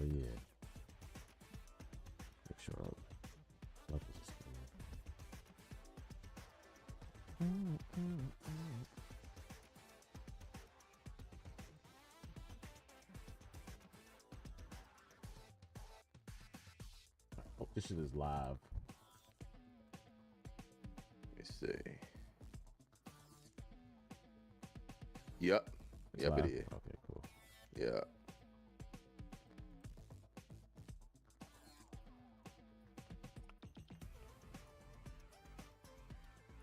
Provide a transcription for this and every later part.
yeah. Make sure I love this screen. Oh, this shit is live. Let me see. Yep. It's Yep, live? it is. Okay, cool. Yeah.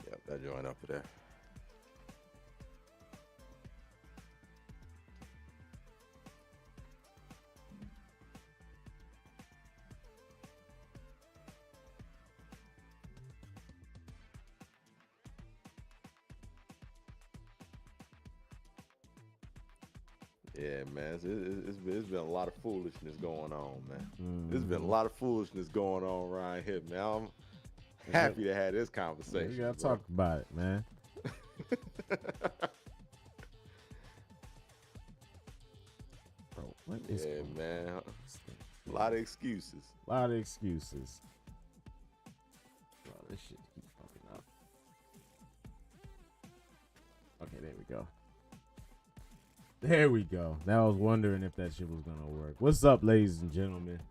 Yep, that joint up there. Yeah, man, it's been a lot of foolishness going on, man. There's been a lot of foolishness going on around here, man. I'm happy to have this conversation. We gotta talk about it, man. Bro, what is going man. on? A lot of excuses. A lot of excuses. Bro, this shit keeps fucking up. Okay, there we go. There we go. Now I was wondering if that shit was gonna work. What's up, ladies and gentlemen?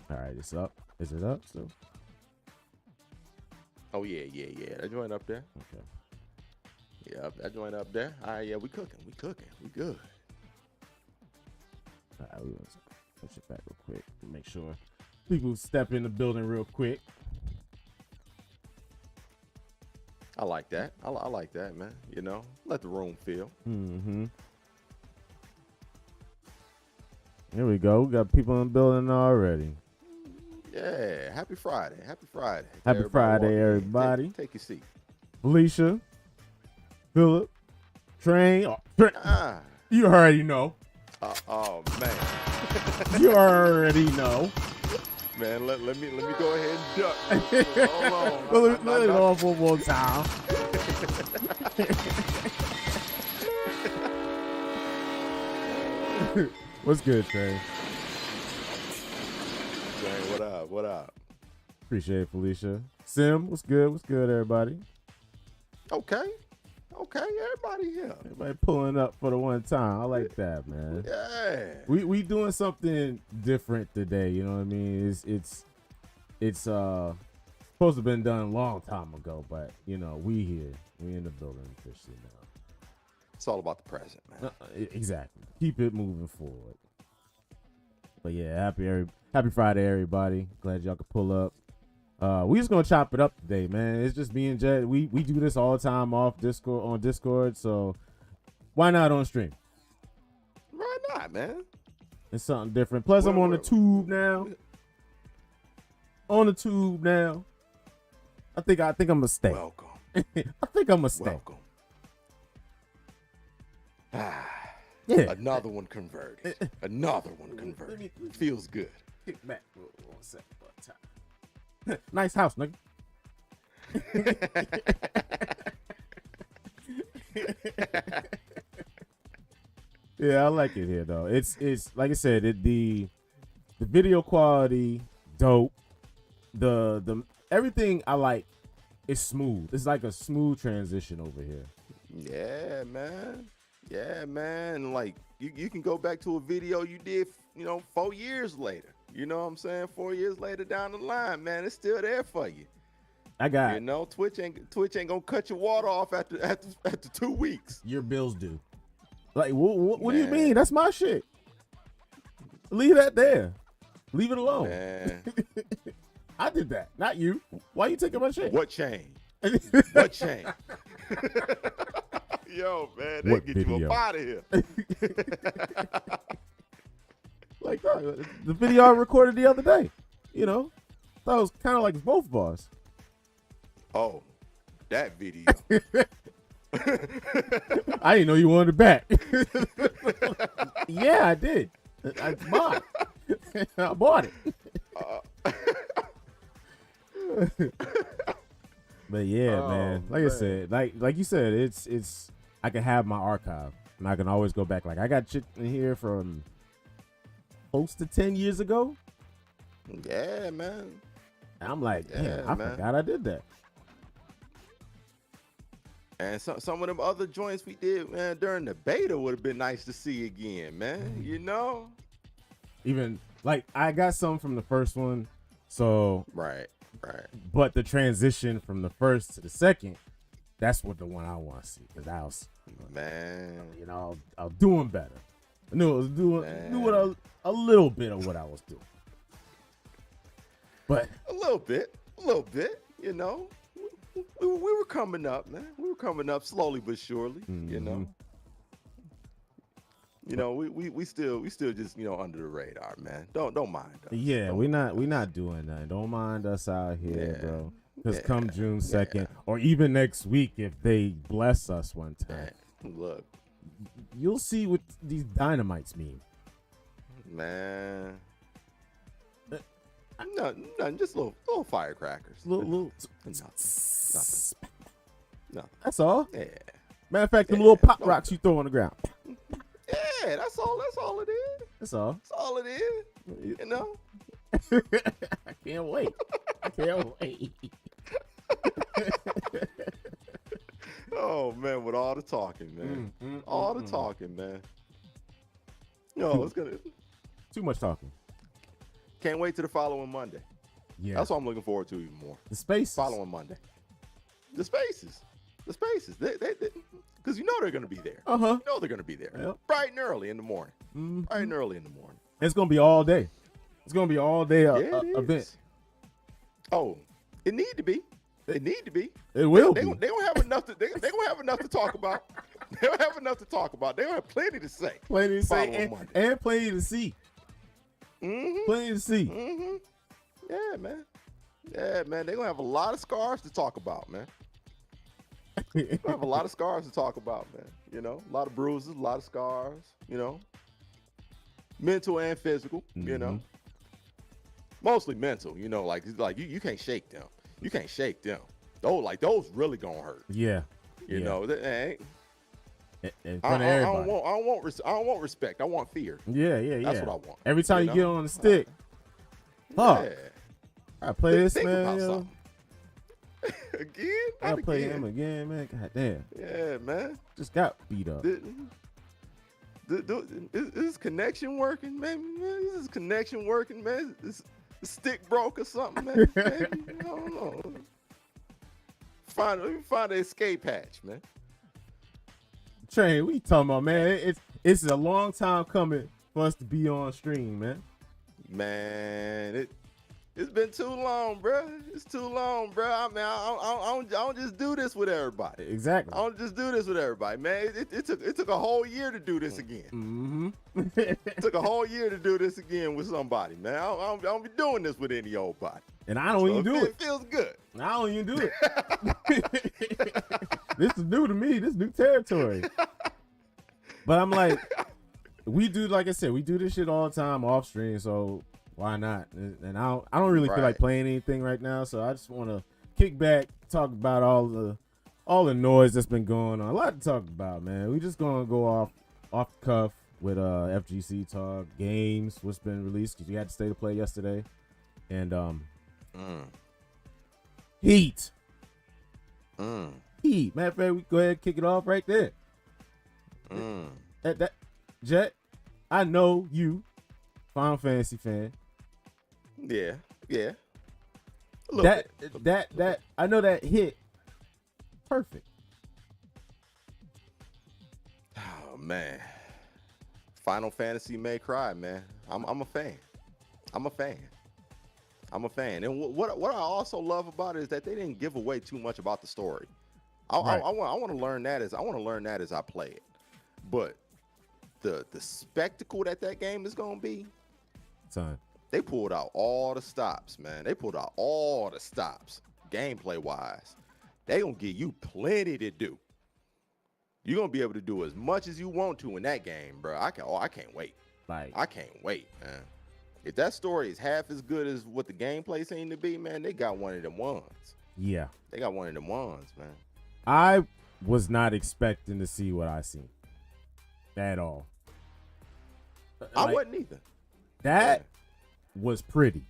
All right, it's up. Is it up still? Oh yeah. That joint up there. Okay. Yeah, that joint up there. All right, yeah, we cooking. We good. All right, we gonna push it back real quick to make sure people step in the building real quick. I like that. I like that, man. You know, let the room feel. Mm-hmm. Here we go. We got people in the building already. Yeah, happy Friday. Happy Friday. Happy Friday, everybody. Take your seat. Felicia, Philip, Train. You already know. Oh man. You already know. Man, let me go ahead and duck. Hold on. Let it off one more time. What's good, Trey? What up? Appreciate it, Felicia. Sim, what's good? What's good, everybody? Okay, everybody here. Everybody pulling up for the one time. I like that, man. Yeah. We doing something different today. You know what I mean? It's supposed to have been done a long time ago, but you know we here. We in the building officially now. It's all about the present, man. Exactly. Keep it moving forward. But yeah, happy Friday, everybody. Glad y'all could pull up. We just gonna chop it up today, man. It's just me and Jed. We do this all the time on Discord, so why not on stream? Why not, man? It's something different. Plus, I'm on the tube now. I think I'm gonna stay. Welcome. I think I'm gonna stay. Welcome. Yeah. Another one converted. Feels good. Kick back for 1 second for a time. Nice house, nigga. Yeah, I like it here though. It's like I said, the video quality dope. The everything I like is smooth. It's like a smooth transition over here. Yeah, man. Like you can go back to a video you did, 4 years later. You know what I'm saying? 4 years later down the line, man, it's still there for you. I got Twitch ain't gonna cut your water off after 2 weeks. Your bills due. Like what do you mean? That's my shit. Leave that there. Leave it alone. Man. I did that, not you. Why you taking my shit? What changed? What changed? Yo, man, they What get video? you up out of here. Like the video I recorded the other day. That was kind of like both of us. Oh, that video. I didn't know you wanted it back. Yeah, I did. I bought it. I bought it. But yeah, man. Like I said, like you said, it's I can have my archive. And I can always go back. Like I got shit in here from close to 10 years ago. Yeah, man. And I'm like, Yeah, damn, I man. forgot I did that. And some of them other joints we did, man, during the beta would have been nice to see again, man. You know? Even like I got some from the first one, so Right. but the transition from the first to the second, that's what the one I want to see because I was, Man. you know, I was doing better. I knew I was doing a little bit of what I was doing, but A little bit, you know. We were coming up, man. We were coming up slowly but surely, you know. You know, we still just, you know, under the radar, man. Don't mind us. yeah, Don't we mind not doing that. Don't mind us out here, Yeah. bro. Because come June 2nd, Yeah. or even next week, if they bless us one time, Man, look, you'll see what these dynamites mean. man. Nothing, just little firecrackers. Little, Nothing. that's all. Yeah. Matter of fact, them Yeah, little pop no. rocks you throw on the ground. Yeah, that's all it is. That's all. That's all it is. You know? I can't wait. I can't wait. Oh man, with all the talking, man. All the talking, man. No, it's gonna Too much talking. can't wait to the following Monday. Yeah. That's what I'm looking forward to even more. The space. Following Monday. The spaces. They because you know they're gonna be there. Uh-huh. You know they're gonna be there. Yep. Bright and early in the morning. Mhm. Bright and early in the morning. It's gonna be all day. It's gonna be all day Yeah, it event. is. Oh, it need to be. It need to be. It will They be. gonna have enough to. They gonna have enough to talk about. They gonna have enough to talk about. They gonna have plenty to say. Plenty to say Following Monday. and plenty to see. Mm-hmm. Plenty to see. Mm-hmm. Yeah, man. Yeah, man. They gonna have a lot of scars to talk about, man. They gonna have a lot of scars to talk about, man. You know, a lot of bruises, a lot of scars. You know, mental and physical. You know, mostly mental. You know, like you can't shake them. You can't shake them. Those really gonna hurt. Yeah. You Yeah. know, they ain't. In I front of everybody. don't want respect. I want fear. Yeah. That's what I want. Every time you know? get on the stick, fuck. Yeah. I play this, Think man. about Yo. something. Again? I Not play again. him again, man. God damn. Yeah, man. Just got beat up. Is this connection working, man? Is this connection working, man? Is the stick broke or something, man? Maybe? I don't know. Let me find an escape hatch, man. Train, what you talking about, man? It's a long time coming for us to be on stream, man. Man, it's been too long, bro. It's too long, bro. I mean, I don't just do this with everybody. Exactly. I don't just do this with everybody, man. It took a whole year to do this again. Mm-hmm. It took a whole year to do this again with somebody, man. I don't be doing this with any old body. And I don't even do it. It feels good. I don't even do it. This is new to me. This is new territory. But I'm like, we do, like I said, we do this shit all the time off stream, so why not? And I don't really feel like playing anything right now, so I just want to kick back, talk about all the noise that's been going on. A lot to talk about, man. We just gonna go off the cuff with FGC talk, games, what's been released, because you had to stay to play yesterday, and Heat. Heat. Matter of fact, we go ahead and kick it off right there. That Jet, I know you, Final Fantasy fan. Yeah. That I know that hit perfect. Oh man, Final Fantasy may cry, man. I'm a fan. I'm a fan. And what I also love about it is that they didn't give away too much about the story. I want to learn that as I play it. But the spectacle that game is gonna be, Son. they pulled out all the stops, man. They pulled out all the stops, gameplay wise. They gonna give you plenty to do. You're gonna be able to do as much as you want to in that game, bro. I can't wait. I can't wait, man. If that story is half as good as what the gameplay seemed to be, man, they got one of them ones. Yeah. They got one of them ones, man. I was not expecting to see what I seen. at all. I Like, wasn't either. that was pretty.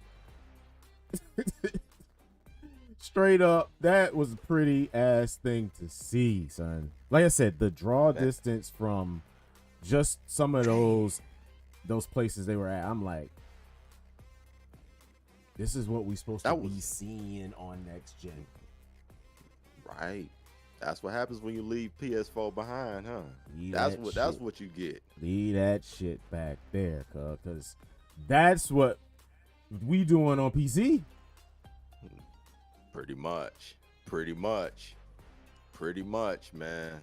Straight up, that was a pretty ass thing to see, son. Like I said, the draw distance from just some of those places they were at, I'm like, this is what we supposed to be seeing on next gen. Right. That's what happens when you leave PS4 behind, huh? That's what you get. Leave that shit back there, cause that's what we doing on PC. Pretty much, man.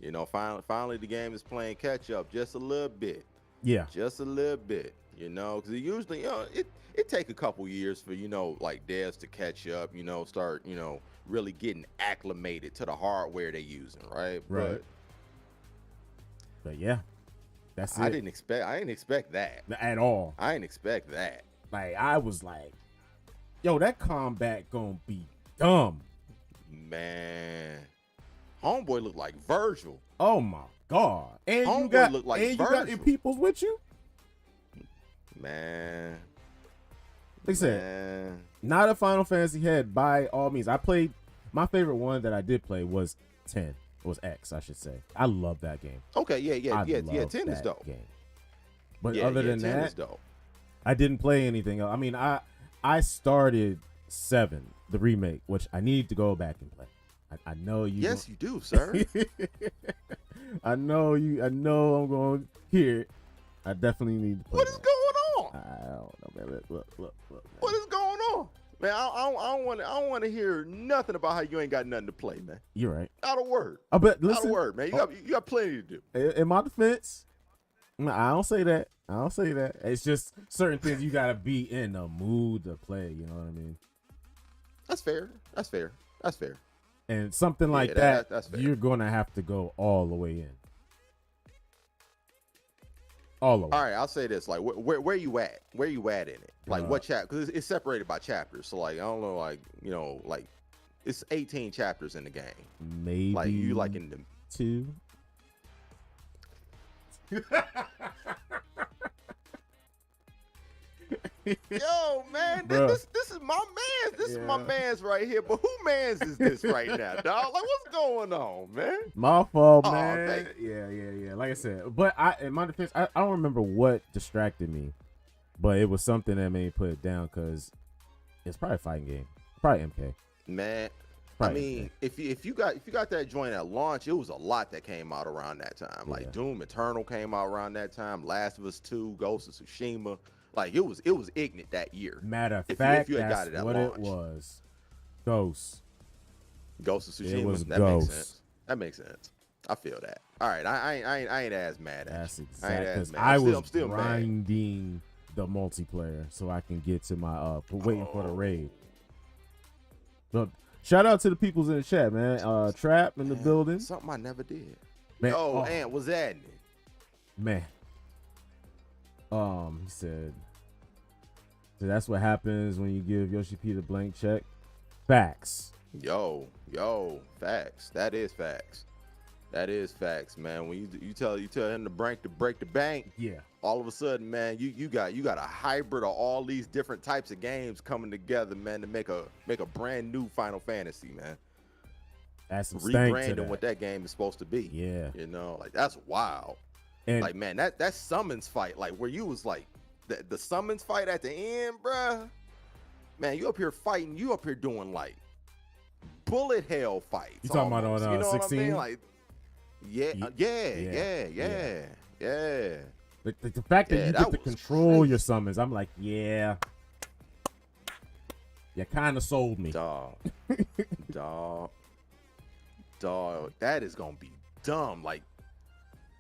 You know, finally the game is playing catch up just a little bit. Yeah, just a little bit. You know, because it usually, it take a couple years for like devs to catch up. Start really getting acclimated to the hardware they're using, right? Right. But yeah, that's it. I didn't expect that at all. I didn't expect that. Like, I was like, yo, that combat gonna be dumb. Man, homeboy looked like Virgil. Oh my god! And homeboy looked like and Virgil. You got your peoples with you, man. Like I said, not a Final Fantasy head by all means. I played, my favorite one that I did play was 10. It was X, I should say. I love that game. Okay, yeah. 10 is dope. Game. But other than that, I didn't play anything else. I mean, I started 7, the remake, which I need to go back and play. I know you. Yes, you do, sir. I know you. I know I'm going to hear it. I definitely need to play. What is going on? I don't know, man. Look, man. What is going on, man? I don't want to hear nothing about how you ain't got nothing to play, man. You're right. Not a word. Listen, not a word, man. You got plenty to do. In my defense, I don't say that. It's just certain things you gotta be in the mood to play. You know what I mean? That's fair. And something like that's fair. You're gonna have to go all the way in. All the way. All right, I'll say this: like, where you at? Where you at in it? Like, what chapter? Because it's separated by chapters. So, like, I don't know, like, it's 18 chapters in the game. Maybe like you like in the 2. Yo, man, this is my man. This is my man's right here. But who man's is this right now, dog? Like, what's going on, man? My fault, man. Yeah. Like I said, but in my defense, I don't remember what distracted me, but it was something that made me put it down because it's probably a fighting game, probably MK. Man, probably I mean, MK. if you got that joint at launch, it was a lot that came out around that time. Like Doom Eternal came out around that time. Last of Us 2, Ghost of Tsushima. Like, it was ignorant that year. Matter of fact, if you had got it at what launch. It was. Ghost of Tsushima. It was that Ghost. Makes sense. That makes sense. I feel that. All right, I ain't as mad at That's you. Exactly because I was still grinding mad. The multiplayer so I can get to my waiting for the raid. But shout out to the peoples in the chat, man. Trap in the building. Something I never did. Man, Ant, what's that? Man. He said, so that's what happens when you give Yoshi P the blank check. Facts. Yo, facts. That is facts, man. When you tell him to break the bank, yeah. All of a sudden, man, you got a hybrid of all these different types of games coming together, man, to make a brand new Final Fantasy, man. That's some rebranding what that game is supposed to be. Yeah. Like, that's wild. And like, man, that summons fight, like where you was like the summons fight at the end, bruh. Man, you up here fighting, you up here doing like bullet hell fights. You talking about on 16? What I mean? Like, yeah. The fact that you get to control your summons, I'm like, yeah. You kind of sold me. Dog, that is gonna be dumb. Like,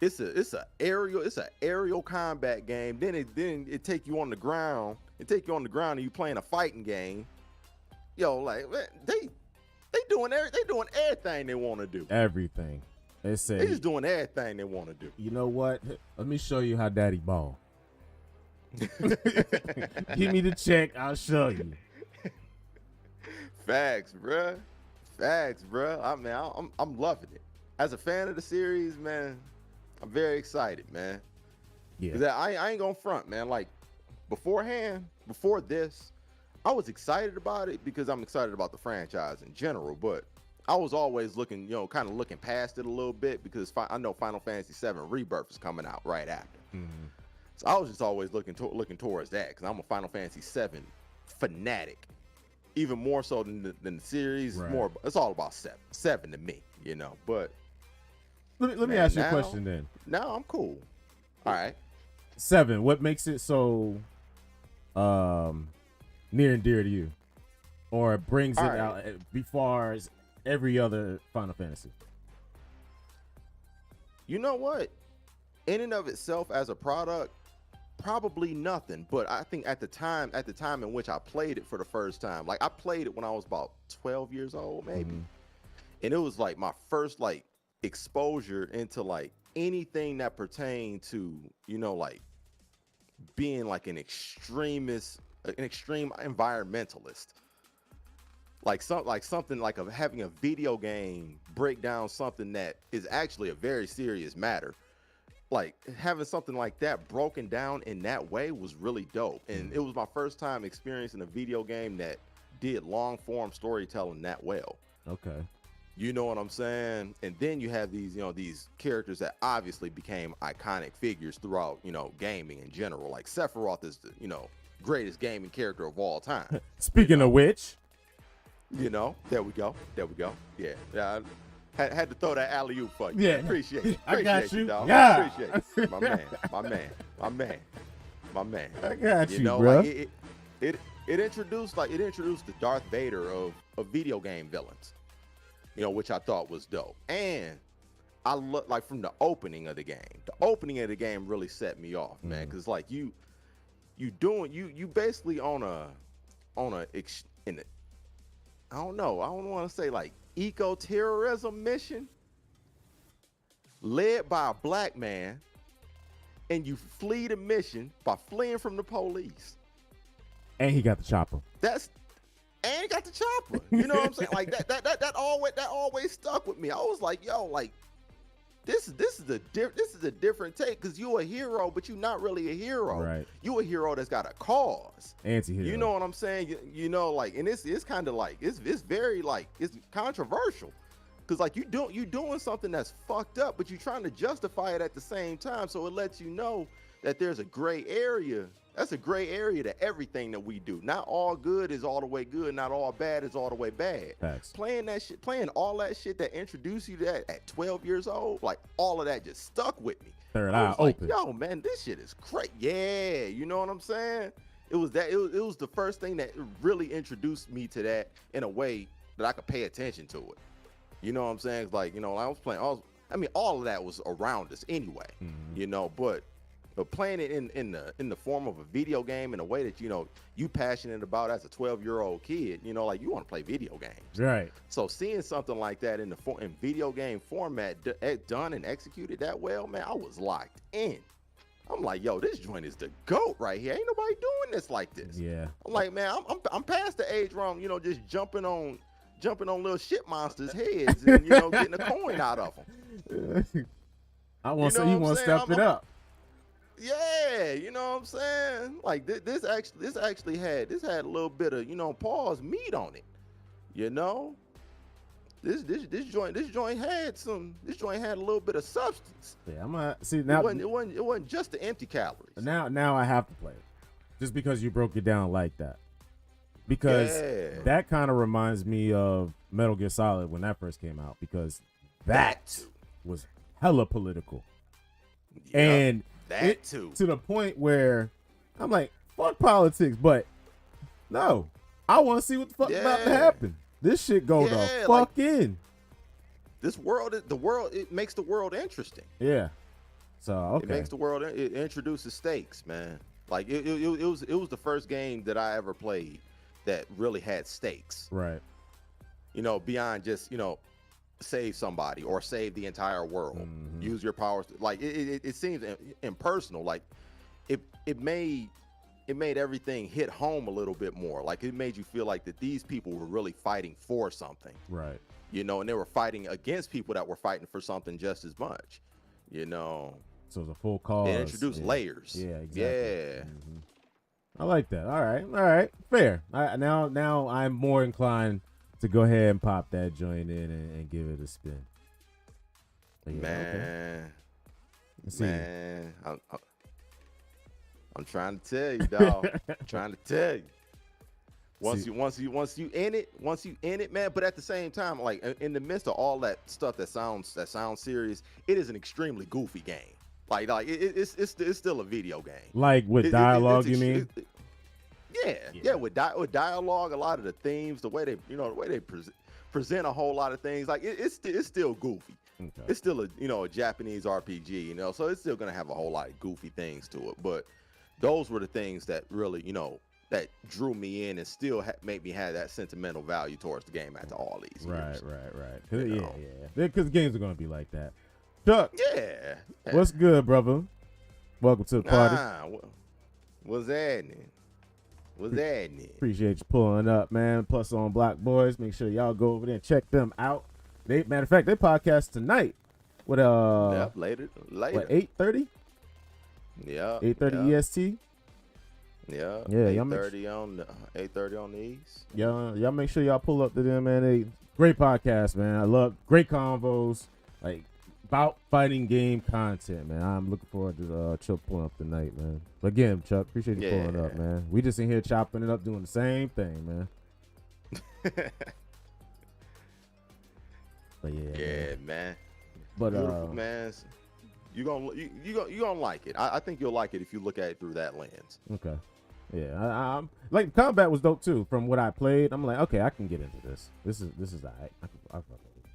it's a aerial combat game. Then it take you on the ground. And you playing a fighting game. Yo, like, they doing everything they want to do. Everything. They just doing everything they want to do. You know what? Let me show you how daddy ball. Give me the check, I'll show you. Facts, bruh. I mean, I'm loving it. As a fan of the series, man, I'm very excited, man. Yeah. 'Cause I ain't gonna front, man. Like beforehand, before this, I was excited about it because I'm excited about the franchise in general. But I was always looking, kind of looking past it a little bit because I know Final Fantasy VII Rebirth is coming out right after. Mm-hmm. So I was just always looking towards that because I'm a Final Fantasy VII fanatic, even more so than the series. Right. More, it's all about seven to me, But Let me man, ask you a now- question then. now I'm cool. All right. 7. What makes it so near and dear to you, or brings it All right. out before as every other Final Fantasy? You know what? In and of itself as a product, probably nothing. But I think at the time in which I played it for the first time, like I played it when I was about 12 years old, maybe. Mhm. And it was like my first like exposure into like anything that pertained to, like being like an extreme environmentalist. Like something like having a video game break down something that is actually a very serious matter. Like having something like that broken down in that way was really dope. And it was my first time experiencing a video game that did long form storytelling that well. Okay. You know what I'm saying? And then you have these, these characters that obviously became iconic figures throughout, gaming in general. Like Sephiroth is the, greatest gaming character of all time. Speaking of which, There we go. Yeah. I had to throw that alley oop for you. Yeah. Appreciate it. I got Appreciate you. Dog. Yeah. Appreciate it. My man. I got you, bro. Like it introduced the Darth Vader of video game villains. Which I thought was dope. And I look like from the opening of the game. The opening of the game really set me off, man. Because like you basically on a I don't know. I don't want to say like eco-terrorism mission led by a black man, and you flee the mission by fleeing from the police. And he got the chopper. And he got the chopper. You know what I'm saying? Like that always stuck with me. I was like, yo, like this is a different take because you a hero, but you're not really a hero. Right. You a hero that's got a cause. Anti-hero. You know what I'm saying? Like, and it's kind of like it's very like it's controversial because like you doing something that's fucked up, but you're trying to justify it at the same time. So it lets you know that there's a gray area. That's a gray area to everything that we do. Not all good is all the way good. Not all bad is all the way bad. Facts. Playing all that shit that introduced you to that at 12 years old, like all of that just stuck with me. Third I eye was like, open. yo, man, this shit is great. Yeah, you know what I'm saying? It was the first thing that really introduced me to that in a way that I could pay attention to it. You know what I'm saying? It's like, I mean, all of that was around us anyway. But playing it in the form of a video game in a way that you passionate about as a 12-year-old kid, like you want to play video games, Right. So seeing something like that in video game format done and executed that well, man, I was locked in. I'm like, yo, this joint is the GOAT right here. Ain't nobody doing this like this. Yeah. I'm like, man, I'm past the age where I'm just jumping on little shit monsters' heads and getting a coin out of them. I want to You know say you what I'm want to saying? step it up. Yeah, you know what I'm saying? Like this actually had a little bit of pause meat on it. This joint had a little bit of substance. Yeah, I'm gonna see now. It wasn't just the empty calories. Now I have to play it, just because you broke it down like that. Because that kind of reminds me of Metal Gear Solid when that first came out, because that was hella political. Yep, and that too. To the point where I'm like, fuck politics, but no, I want to see what the fuck about to happen. This shit go the fuck in. This world, it makes the world interesting. Yeah. So okay. It makes the world. It introduces stakes, man. Like it was the first game that I ever played that really had stakes. Right. Beyond just save somebody or save the entire world. Mm-hmm. Use your powers. Like it seems impersonal. Like it made everything hit home a little bit more. Like it made you feel like that these people were really fighting for something. Right. And they were fighting against people that were fighting for something just as much. You know, So it's a full cause. it introduced layers. Yeah, exactly. Yeah. I like that. All right, fair. Now I'm more inclined to go ahead and pop that joint in and give it a spin. But yeah, Man, okay. man, I'm trying to tell you, dog. I'm trying to tell you. Once you in it, man. But at the same time, like in the midst of all that stuff that sounds serious, it is an extremely goofy game. Like it's still a video game. Like with dialogue, you mean? Yeah. With dialogue, a lot of the themes, the way they present a whole lot of things, like it's still goofy. Okay. It's still a Japanese RPG, so it's still gonna have a whole lot of goofy things to it. But those were the things that really, that drew me in and still make me have that sentimental value towards the game after all these years. Right. Yeah. Because games are gonna be like that. Chuck. Yeah. What's good, brother? Welcome to the party. What's happening? Appreciate you pulling up, man. Plus on Block Boys. Make sure y'all go over there and check them out. Matter of fact, they podcast tonight. What later. What 8:30? Yeah. 8:30 EST. Yeah. Yeah. 8:30 on the East. Y'all make sure y'all pull up to them, man. They great podcast, man. I love great convos, like about fighting game content, man. I'm looking forward to Chuck pulling up tonight, man. But again, Chuck, appreciate you pulling up, man. We just in here chopping it up, doing the same thing, man. But yeah, man. But beautiful, man. You gonna like it. I think you'll like it if you look at it through that lens. Okay. Yeah, I'm like combat was dope too. From what I played, I'm like, okay, I can get into this. This is alright. I fuck with it.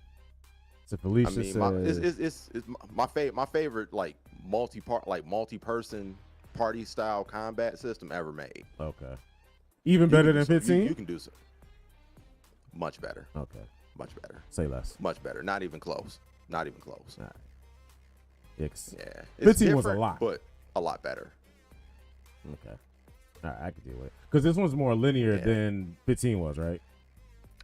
So Felicia says, it's my favorite like multi-person party style combat system ever made. Okay. Even better than 15? You can do so. Much better. Okay. Much better. Say less. Much better. Not even close. All right. Yeah. 15 was a lot, but a lot better. Okay. All right, I can deal with it because this one's more linear than 15 was, right?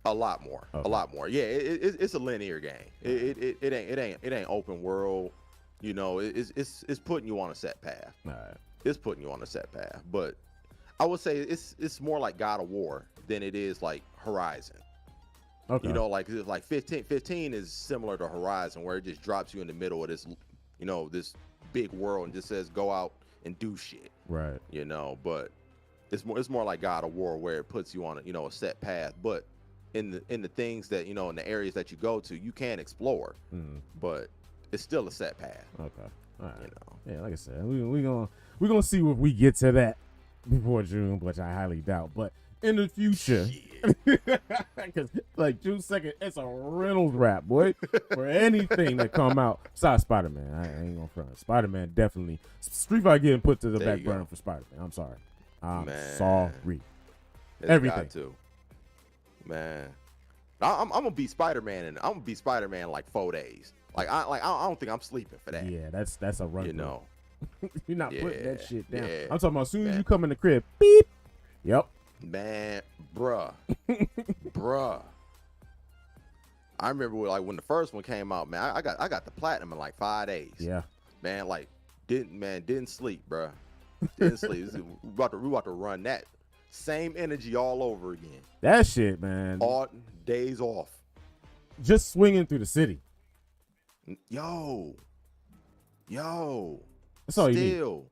A lot more. Okay. A lot more. Yeah, it's a linear game. It ain't open world. It's putting you on a set path. All right. It's putting you on a set path, but I would say it's more like God of War than it is like Horizon. Okay. Like 15 is similar to Horizon, where it just drops you in the middle of this, this big world and just says go out and do shit. Right. But it's more like God of War, where it puts you on a set path, but in the things that in the areas that you go to, you can explore, but it's still a set path. Okay. All right. Yeah, like I said, we're gonna see if we get to that before June, which I highly doubt. But in the future, because like June 2nd, it's a Reynolds wrap, boy, for anything that come out. Besides Spider-Man, I ain't gonna front. Spider-Man definitely. Street Fighter getting put to the back burner for Spider-Man. I'm sorry. I'm sorry. Everything. Got to. Man, I'm gonna be Spider-Man, and I'm gonna be Spider-Man like 4 days. I don't think I'm sleeping for that. Yeah, that's a run. You're not putting that shit down. Yeah, I'm talking about as soon as you come in the crib, beep. Yep. Man, bruh. I remember when the first one came out, man. I got the platinum in like 5 days. Yeah. Man, didn't sleep, bruh. Didn't sleep. We about to run that same energy all over again. That shit, man. All days off. Just swinging through the city. Yo. That's all you need.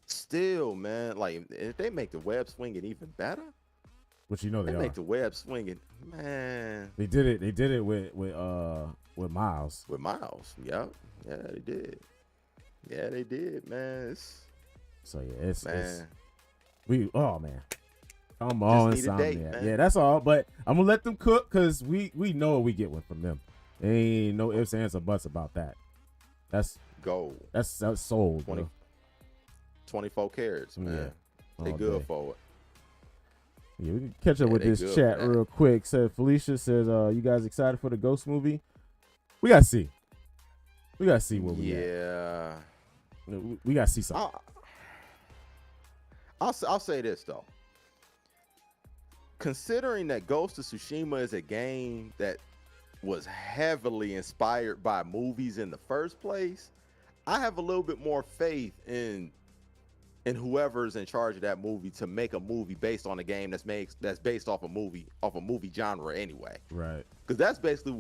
Still, man. Like if they make the web swinging even better, which they make the web swinging, man. They did it with Miles. With Miles, yeah, they did. Yeah, they did, man. Oh man. Come on, man. Yeah, that's all. But I'm gonna let them cook because we know what we get one from them. Ain't no ifs, ands, or buts about that. That's gold. That's sold. 24 carats, man. Yeah. They good for it. Yeah, we can catch up with this chat real quick. Felicia says, you guys excited for the Ghost movie? We gotta see. What we got. We gotta see something. I'll say this though. Considering that Ghost of Tsushima is a game that was heavily inspired by movies in the first place, I have a little bit more faith in whoever's in charge of that movie to make a movie based on a game that's based off a movie genre anyway. Right. Because that's basically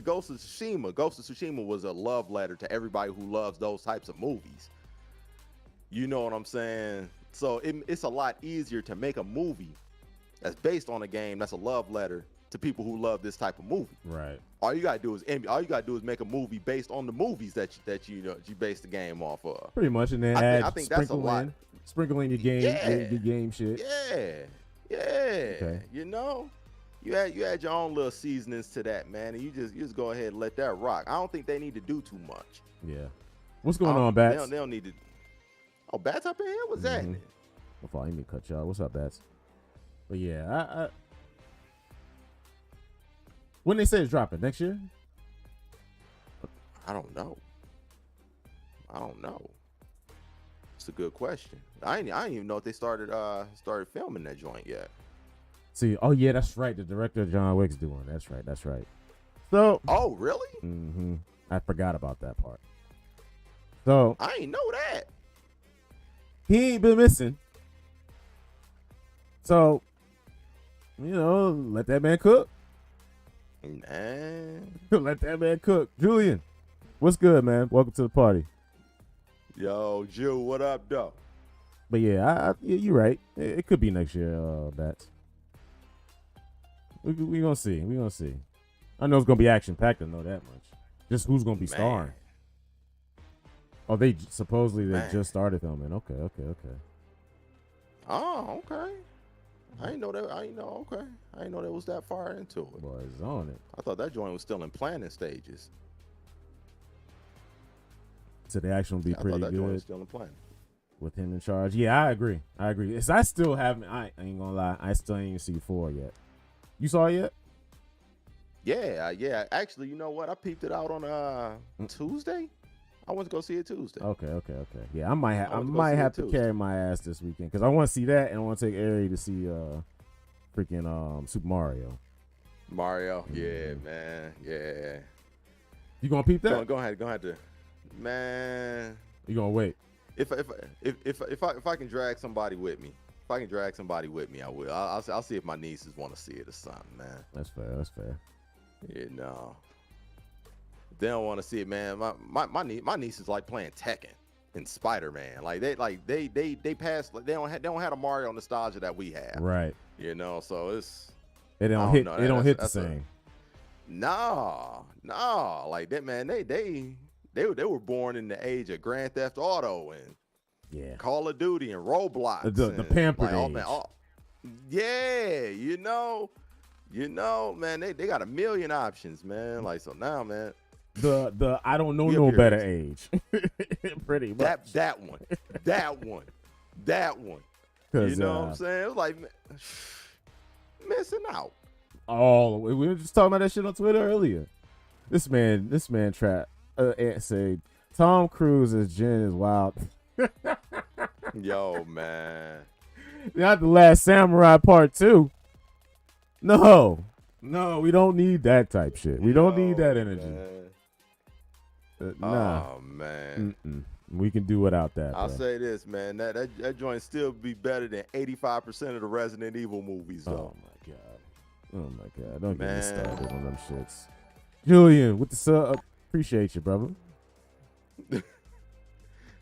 Ghost of Tsushima. Ghost of Tsushima was a love letter to everybody who loves those types of movies. You know what I'm saying? So it's a lot easier to make a movie that's based on a game that's a love letter to people who love this type of movie. Right. All you gotta do is make a movie based on the movies that you base the game off of. Pretty much, and then I think that's a lot. Sprinkling your game, your game shit. Yeah. Okay. You know, you add your own little seasonings to that, man, and you just go ahead and let that rock. I don't think they need to do too much. Yeah. What's going on, Bats? They don't need to. Oh, Bats up in here? What's that? Before I even cut y'all. What's up, Bats? But yeah, I when they say it's dropping next year? I don't know. It's a good question. I didn't even know if they started filming that joint yet. See, oh yeah, that's right. The director of John Wick's doing. That's right. So. Oh really? Mm-hmm. I forgot about that part. So. I ain't know that. He ain't been missing. So, let that man cook. Man. Let that man cook. Julian, what's good, man? Welcome to the party. Yo, Jew, what up, though? But yeah, you're right. It could be next year, Bats. We gonna see. I know it's gonna be action packed. I know that much. Just who's gonna be starring? Oh, they supposedly just started filming. Okay. Oh, okay. I didn't know that. I didn't know that was that far into it. Boy, it's on it. I thought that joint was still in planning stages. So the action will be pretty I thought that good. joint was still in planning. With him in charge. Yeah, I agree. I still haven't. I ain't gonna lie. I still ain't see 4 yet. You saw it yet? Yeah. Actually, you know what? I peeped it out on Tuesday. I went to go see it Tuesday. Okay. Yeah, I might have to carry my ass this weekend because I want to see that and I want to take Ari to see freaking Super Mario. Yeah, man, yeah. You gonna peep that? Go ahead to, man. You gonna wait? If I can drag somebody with me, I will. I'll see if my nieces want to see it or something, man. That's fair. You know. They don't want to see it, man. My niece is like playing Tekken and Spider-Man. Like they passed. Like they don't have a Mario nostalgia that we have. Right. You know, so it's it don't hit. It don't hit the same. No. Like that, man. They were born in the age of Grand Theft Auto and Call of Duty and Roblox. The pampered age. Yeah, you know, man. They got a million options, man. Like so now, man. The I don't know no better age. Pretty much. That one. You know what I'm saying? It was like missing out. Oh, we were just talking about that shit on Twitter earlier. This man said Tom Cruise as Jen is wild. Yo, man. Not The Last Samurai Part 2. No, we don't need that type shit. We don't need that energy. Nah. Oh man. We can do without that. I'll say this, man. That joint still be better than 85% of the Resident Evil movies, though. Oh my god. Don't get me started on them shits. Julian, with the sub, appreciate you, brother.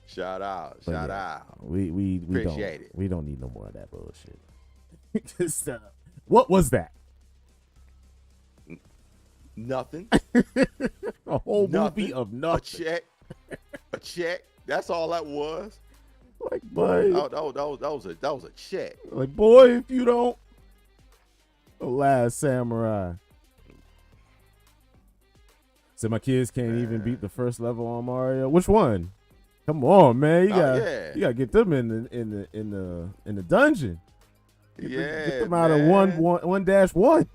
Shout out. We appreciate it. We don't need no more of that bullshit. Just, what was that? Nothing. A whole movie of nothing. A check. That's all that was. Like, boy, that was a check. Like, boy, if you don't, The Last Samurai. So my kids can't even beat the first level on Mario. Which one? Come on, man. You gotta get them in the dungeon. Get them out of 1-1.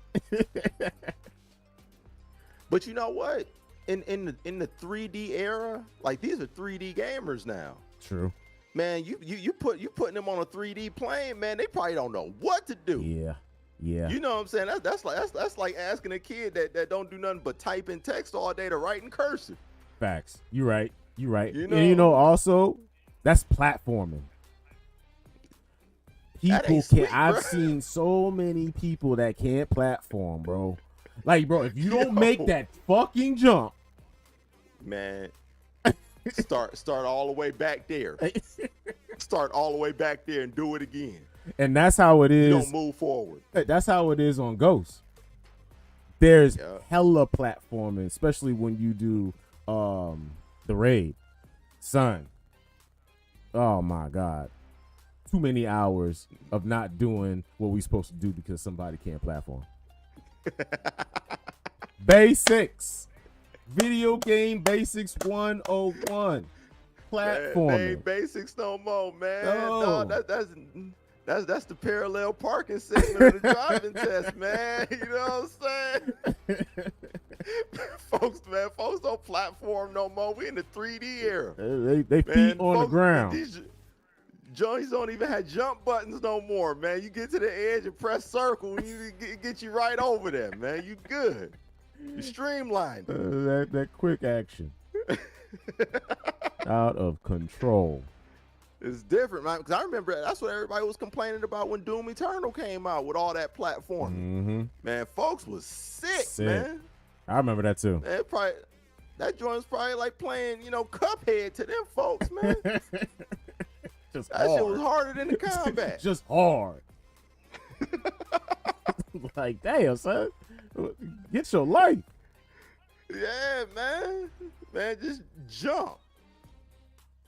But you know what? In the 3D era, like these are 3D gamers now. True. Man, you putting them on a 3D plane, man. They probably don't know what to do. Yeah. You know what I'm saying? That's like asking a kid that don't do nothing but type in text all day to write in cursive. Facts. You right. You right. You And know, also, that's platforming. that People ain't can. sweet, I've bro. seen so many people that can't platform, bro. Like, bro, if you don't make that fucking jump, man, start all the way back there. Start all the way back there and do it again. And that's how it is. You don't move forward. That's how it is on Ghost. There's Yeah. hella platforming, especially when you do the raid. Son. Oh my God. Too many hours of not doing what we supposed to do because somebody can't platform. Basics. Video game basics 101. Platforming. They ain't basics no more, man. No. That's the parallel parking segment of the driving test, man. You know what I'm saying? Folks don't platform no more. We in the 3D era. They feet on the ground. These joints don't even have jump buttons no more, man. You get to the edge and press circle, and you get you right over there, man. You good. You streamlined. That quick action. Out of control. It's different, man. Because I remember that's what everybody was complaining about when Doom Eternal came out with all that platforming. Mm-hmm. Man, folks was sick, man. I remember that too. Man, that joint was probably like playing, Cuphead to them folks, man. That shit was harder than the combat. Just hard. Like, damn, son. Get your life. Yeah, man. Man, just jump.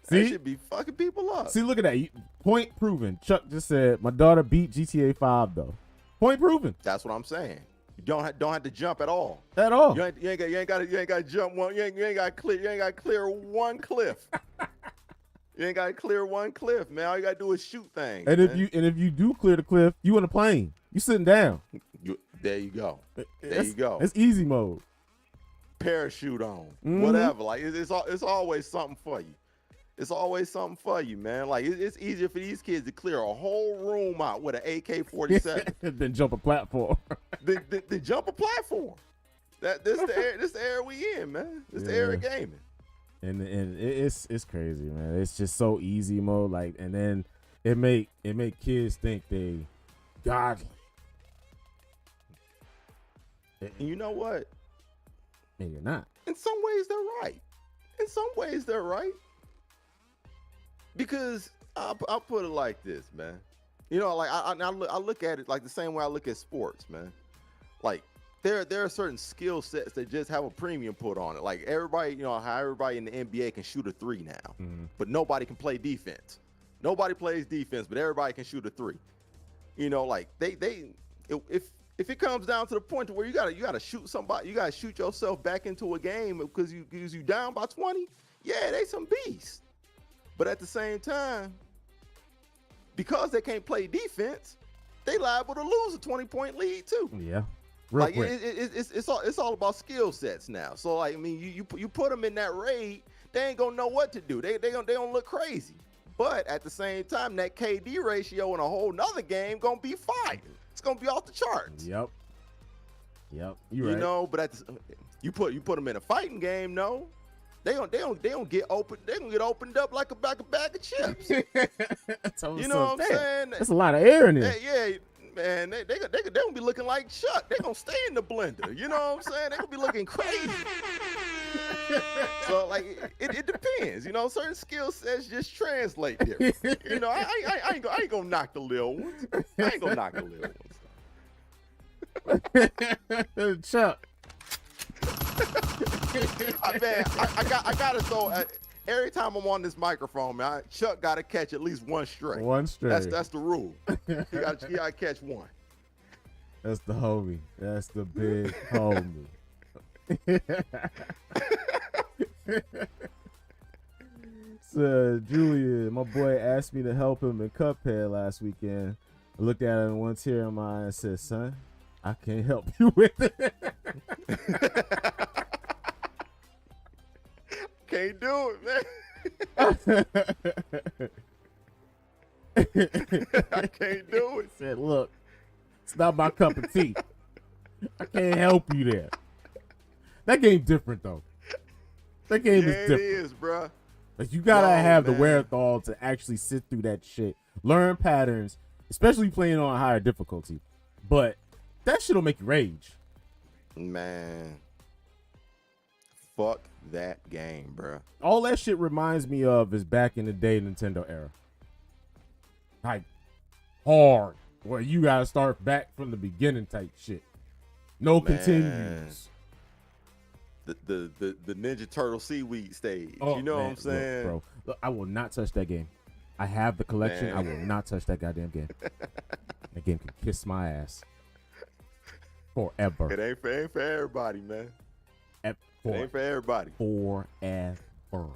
See? That should be fucking people up. See, look at that. Point proven. Chuck just said, my daughter beat GTA 5, though. Point proven. That's what I'm saying. You don't have to jump at all. At all. You ain't got to jump one. You ain't got to clear one cliff. You ain't got to clear one cliff, man. All you got to do is shoot things. And if you do clear the cliff, you in a plane. You sitting down. There you go. There you go. It's easy mode. Parachute on. Mm-hmm. Whatever. Like it's always something for you. It's always something for you, man. Like it's easier for these kids to clear a whole room out with an AK-47 than jump a platform. than jump a platform. This the era we in, man. This the era of gaming. And it's crazy, man. It's just so easy mode. Like, and then it make kids think they godly. And you know what? And you're not. In some ways, they're right. In some ways, they're right. Because I'll put it like this, man. Like I look at it like the same way I look at sports, man. Like there are certain skill sets that just have a premium put on it. Like everybody, how everybody in the NBA can shoot a three now, but nobody can play defense. Nobody plays defense, but everybody can shoot a three. Like if it comes down to the point to where you gotta shoot somebody, you gotta shoot yourself back into a game because you down by 20. Yeah, they some beasts. But at the same time, because they can't play defense, they liable to lose a 20-point lead too. Yeah, like it's all about skill sets now. So like, I mean, you put them in that raid, they ain't gonna know what to do. They gonna look crazy. But at the same time, that KD ratio in a whole nother game gonna be fire. It's gonna be off the charts. Yep. You right. But you put them in a fighting game, no. They don't get open. They gonna get opened up like a bag of chips. You know what I'm saying? That's a lot of air in there. Yeah, man. They gonna be looking like Chuck. They gonna stay in the blender. You know what I'm saying? They gonna be looking crazy. So like it depends. Certain skill sets just translate different. I ain't gonna knock the little ones. I ain't gonna knock the little ones. Chuck. I gotta throw. Every time I'm on this microphone, man, Chuck gotta catch at least one stray. One stray. That's the rule. You gotta catch one. That's the homie. That's the big homie. So Julia, my boy asked me to help him in Cuphead last weekend. I looked at him, one tear in my eye, and said, "Son, I can't help you with it." Can't do it, man. I can't do it. Said, "Look, It's not my cup of tea. I can't help you there. That game different though. That game is different. It is, bruh. Like you gotta have the wherewithal to actually sit through that shit, learn patterns, especially playing on a higher difficulty. But that shit'll make you rage. Man, fuck that game, bruh. All that shit reminds me of is back in the day Nintendo era. Like hard, where you gotta start back from the beginning type shit. No continues. The Ninja Turtle seaweed stage. Oh, you know man, what I'm saying? Look, bro. Look, I will not touch that game. I have the collection. Man. I will not touch that goddamn game. That game can kiss my ass. Forever. It ain't for everybody, man. It ain't for everybody. Forever.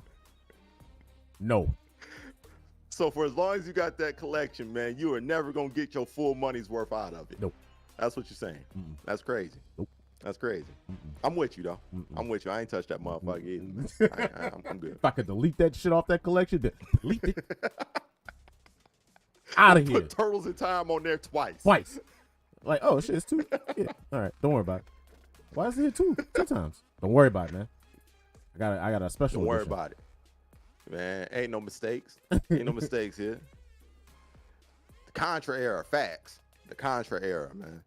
No. So for as long as you got that collection, man, you are never gonna get your full money's worth out of it. Nope. That's what you're saying. Mm-mm. That's crazy. Nope. That's crazy. Mm-mm. I'm with you though. Mm-mm. I'm with you. I ain't touched that motherfucker either. I'm good. If I could delete that shit off that collection, then delete it. Out of here. Put Turtles in Time on there twice. Like, oh shit, it's two. Yeah. All right, don't worry about it. Why is it two times? Don't worry about it, man. I got a special. Don't worry edition. about it, man. Ain't no mistakes. Ain't no mistakes here. The Contra era, facts. The Contra era, man.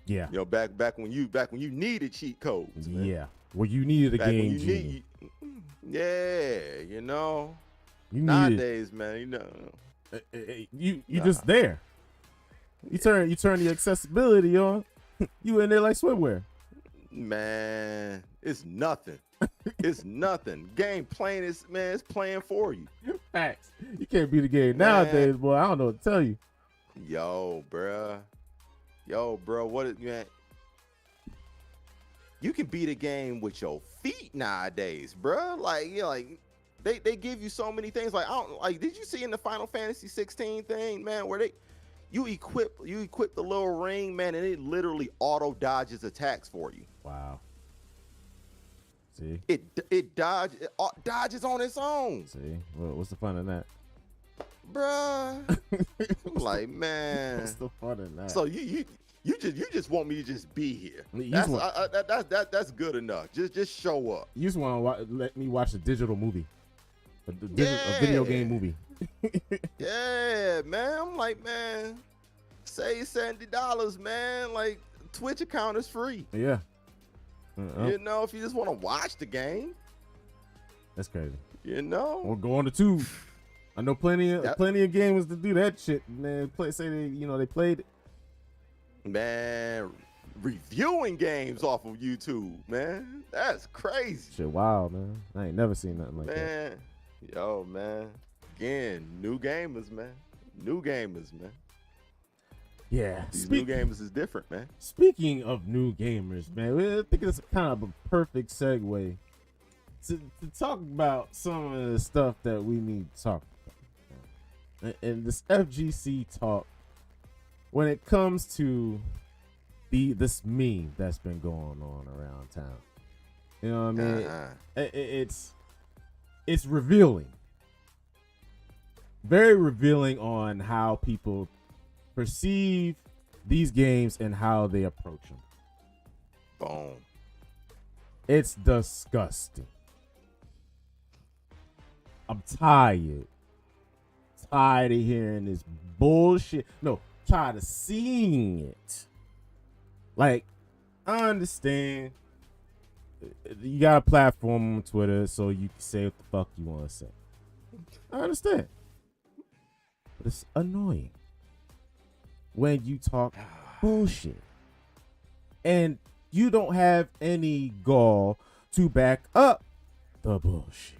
Yeah. You know, back when you needed cheat codes. Man. Yeah. Where you needed a back game genie. Yeah, you know. You nowadays, man, you know. You just there. You turn the accessibility on. You in there like swimwear. Man, it's nothing. It's nothing. Game playing is, man, it's playing for you. Facts. You can't beat the game nowadays, boy. I don't know what to tell you. Yo, bro, what is, man? You can beat a game with your feet nowadays, bro. Like, yeah, like they give you so many things. Like, I don't like. Did you see in the Final Fantasy 16 thing, man, where you equip the little ring, man, and it literally auto dodges attacks for you. Wow. See? It dodges on its own. See? Well, what's the fun in that? Bruh. Like, man. What's the fun in that? So you just want me to just be here. That's good enough. Just show up. You just want to let me watch a digital movie. A video game movie. Yeah, man. I'm like, man, save $70, man. Like, Twitch account is free. Yeah. You know, if you just want to watch the game. That's crazy. You know? Or go on the tube. I know plenty of gamers to do that shit. Man, they played it. Man, reviewing games off of YouTube, man. That's crazy. Shit, wow, man. I ain't never seen nothing like that. Man, yo, man. Again, new gamers, man. Yeah. These new gamers is different, man. Speaking of new gamers, man, I think it's kind of a perfect segue to talk about some of the stuff that we need to talk about. And this FGC talk, when it comes to this meme that's been going on around town. You know what I mean? It's revealing. Very revealing on how people perceive these games and how they approach them. Boom. It's disgusting. I'm tired of hearing this bullshit. No, tired of seeing it. Like, I understand you got a platform on Twitter so you can say what the fuck you want to say. I understand. But it's annoying when you talk bullshit and you don't have any gall to back up the bullshit.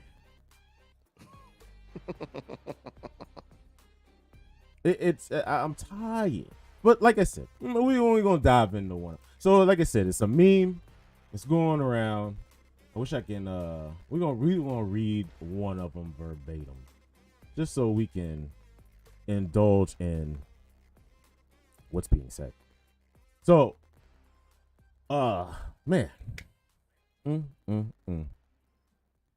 I'm tired. But like I said, we only gonna dive into one. So like I said, it's a meme. It's going around. I wish I can. We're gonna read one of them verbatim, just so we can indulge in what's being said. So, man, we're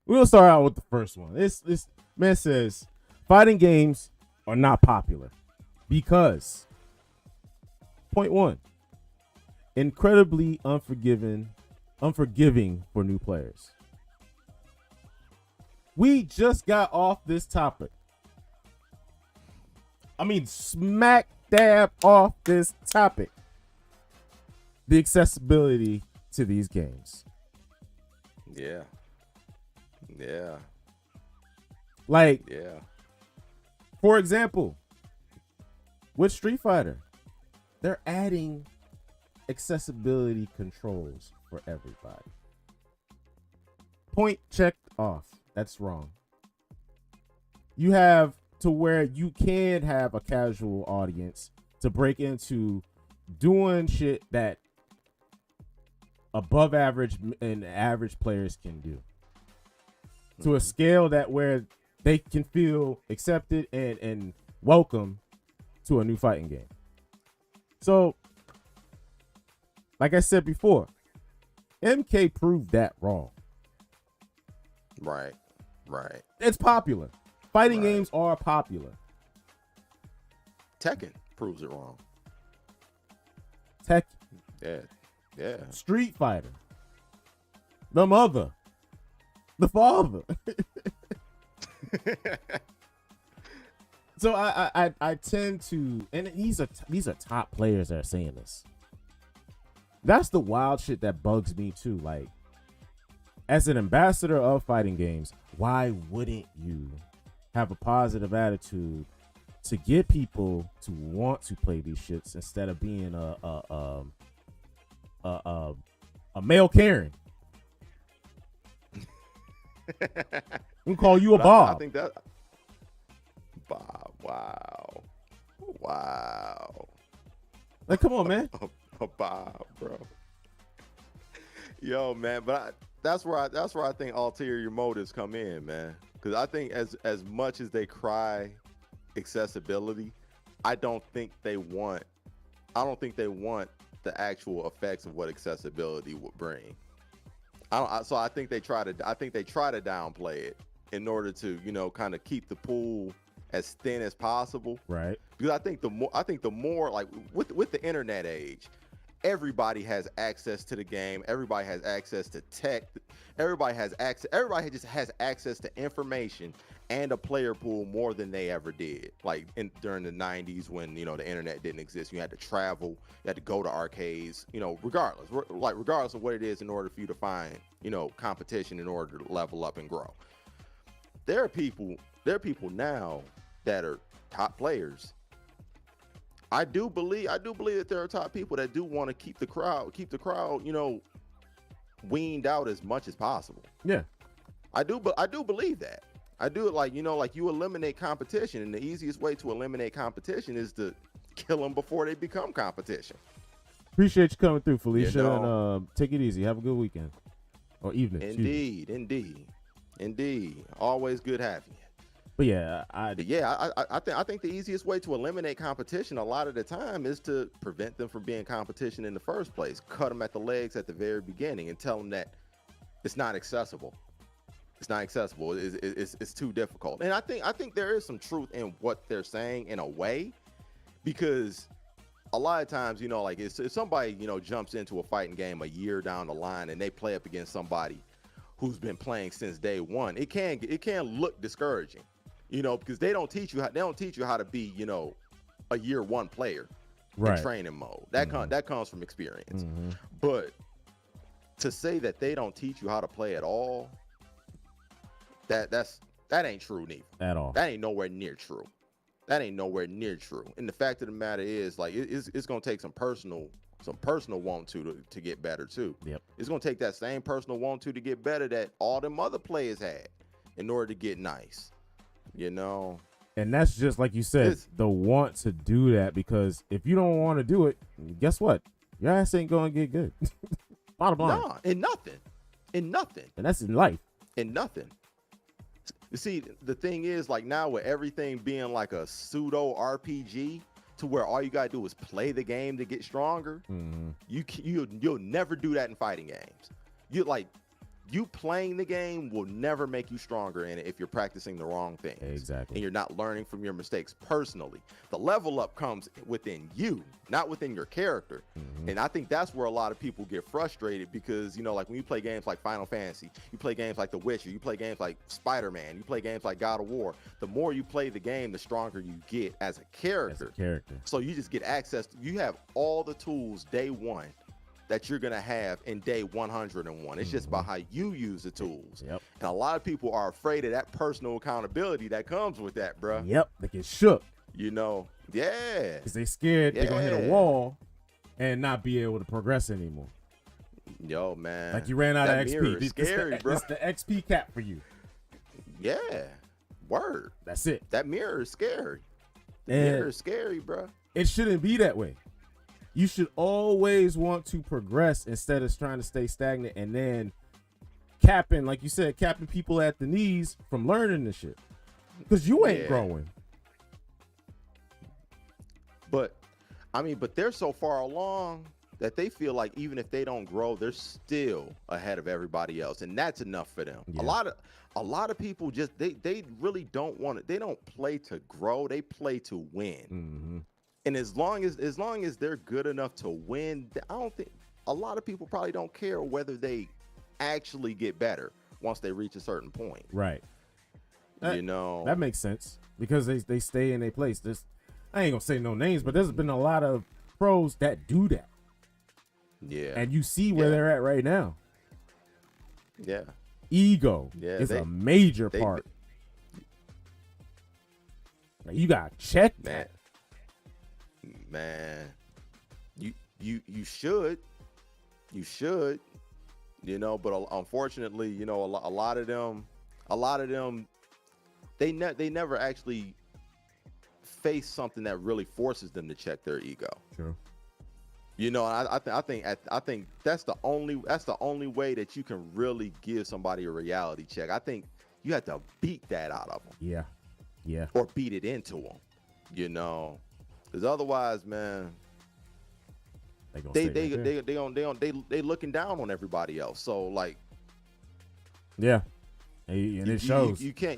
gonna start out with the first one. This man says fighting games are not popular because Point one, incredibly unforgiving for new players. We just got off this topic. I mean, smack dab off this topic. The accessibility to these games. Yeah. Yeah. Like, Yeah. for example, with Street Fighter, they're adding accessibility controls for everybody. Point checked off. That's wrong. You have to where you can have a casual audience to break into doing shit that above average and average players can do. To a scale that where they can feel accepted and welcome to a new fighting game. So, like I said before, MK proved that wrong. Right. Right. It's popular. Fighting Right. games are popular. Tekken proves it wrong. Tech, Yeah. Yeah. Street Fighter, the mother, the father. So I tend to, and these are top players that are saying this. That's the wild shit that bugs me too. Like, as an ambassador of fighting games, why wouldn't you have a positive attitude to get people to want to play these shits instead of being a male Karen? We call you a But Bob. I think that Bob. Wow. Like, come on, man. A Bob, bro. Yo, man, but that's where I think ulterior motives come in, man. Because I think as much as they cry accessibility, I don't think they want the actual effects of what accessibility would bring. So I think they try to downplay it in order to, kind of keep the pool as thin as possible. Right. Because I think the more like with the internet age, everybody has access to the game. Everybody has access to tech. Everybody just has access to information and a player pool more than they ever did. Like during the 90s when, the internet didn't exist, you had to travel, you had to go to arcades, regardless of what it is in order for you to find, competition in order to level up and grow. There are people now that are top players. I do believe that there are top people that do want to keep the crowd, weaned out as much as possible. Yeah. I do believe that. I do it like you eliminate competition, and the easiest way to eliminate competition is to kill them before they become competition. Appreciate you coming through, Felicia. know. And take it easy. Have a good weekend or evening. Indeed. Always good having you. But yeah, I think the easiest way to eliminate competition a lot of the time is to prevent them from being competition in the first place. Cut them at the legs at the very beginning and tell them that it's not accessible. It's not accessible. It's too difficult. And I think there is some truth in what they're saying in a way, because a lot of times, if somebody, jumps into a fighting game a year down the line and they play up against somebody who's been playing since day one, it can look discouraging. Because they don't teach you how to be, a year one player in training mode. That comes from experience. Mm-hmm. But to say that they don't teach you how to play at all, that ain't true neither. At all. That ain't nowhere near true. And the fact of the matter is, like, it's gonna take some personal want to get better too. Yep. It's gonna take that same personal want to get better that all them other players had in order to get nice. And that's just like you said, the want to do that, because if you don't want to do it, guess what? Your ass ain't going to get good. Bottom line. Nah, in nothing. And that's in life. In nothing. You see, the thing is, like, now with everything being like a pseudo RPG to where all you got to do is play the game to get stronger, Mm-hmm. you'll never do that in fighting games. you playing the game will never make you stronger in it if you're practicing the wrong things. Exactly. And you're not learning from your mistakes personally. The level up comes within you, not within your character. And I think that's where a lot of people get frustrated because, you know, like when you play games like Final Fantasy, you play games like The Witcher, you play games like Spider-Man, you play games like God of War. The more you play the game, the stronger you get as a character. So you just get access. You have all the tools day one that you're going to have in day 101. It's just about how you use the tools. Yep. And a lot of people are afraid of that personal accountability that comes with that, bro. Yep. They get shook. You know, yeah. Because they scared they're going to hit a wall and not be able to progress anymore. Yo, man. Like you ran out that of mirror XP. is scary, bro. It's the XP cap for you. Yeah. Word. That's it. That mirror is scary. The And mirror is scary, bro. it shouldn't be that way. You should always want to progress instead of trying to stay stagnant and then capping, like you said, capping people at the knees from learning this shit. Because you ain't growing. But, I mean, but they're so far along that they feel like even if they don't grow, they're still ahead of everybody else. And that's enough for them. Yeah. A lot of people just, they really don't want it. They don't play to grow. They play to win. And as long as they're good enough to win, I don't think a lot of people probably don't care whether they actually get better once they reach a certain point. Right. You know, that makes sense because they stay in their place. I ain't gonna say no names, but there's been a lot of pros that do that. Yeah. And you see where they're at right now. Yeah. Ego is a major part. You gotta check that. Man, you should, you know, but unfortunately, you know, a lot of them, they never actually face something that really forces them to check their ego. True. You know, I think that's the only way that you can really give somebody a reality check. I think you have to beat that out of them. Yeah. Yeah. Or beat it into them. You know. Because otherwise, man, they looking down on everybody else. So like, yeah, and it shows. You can't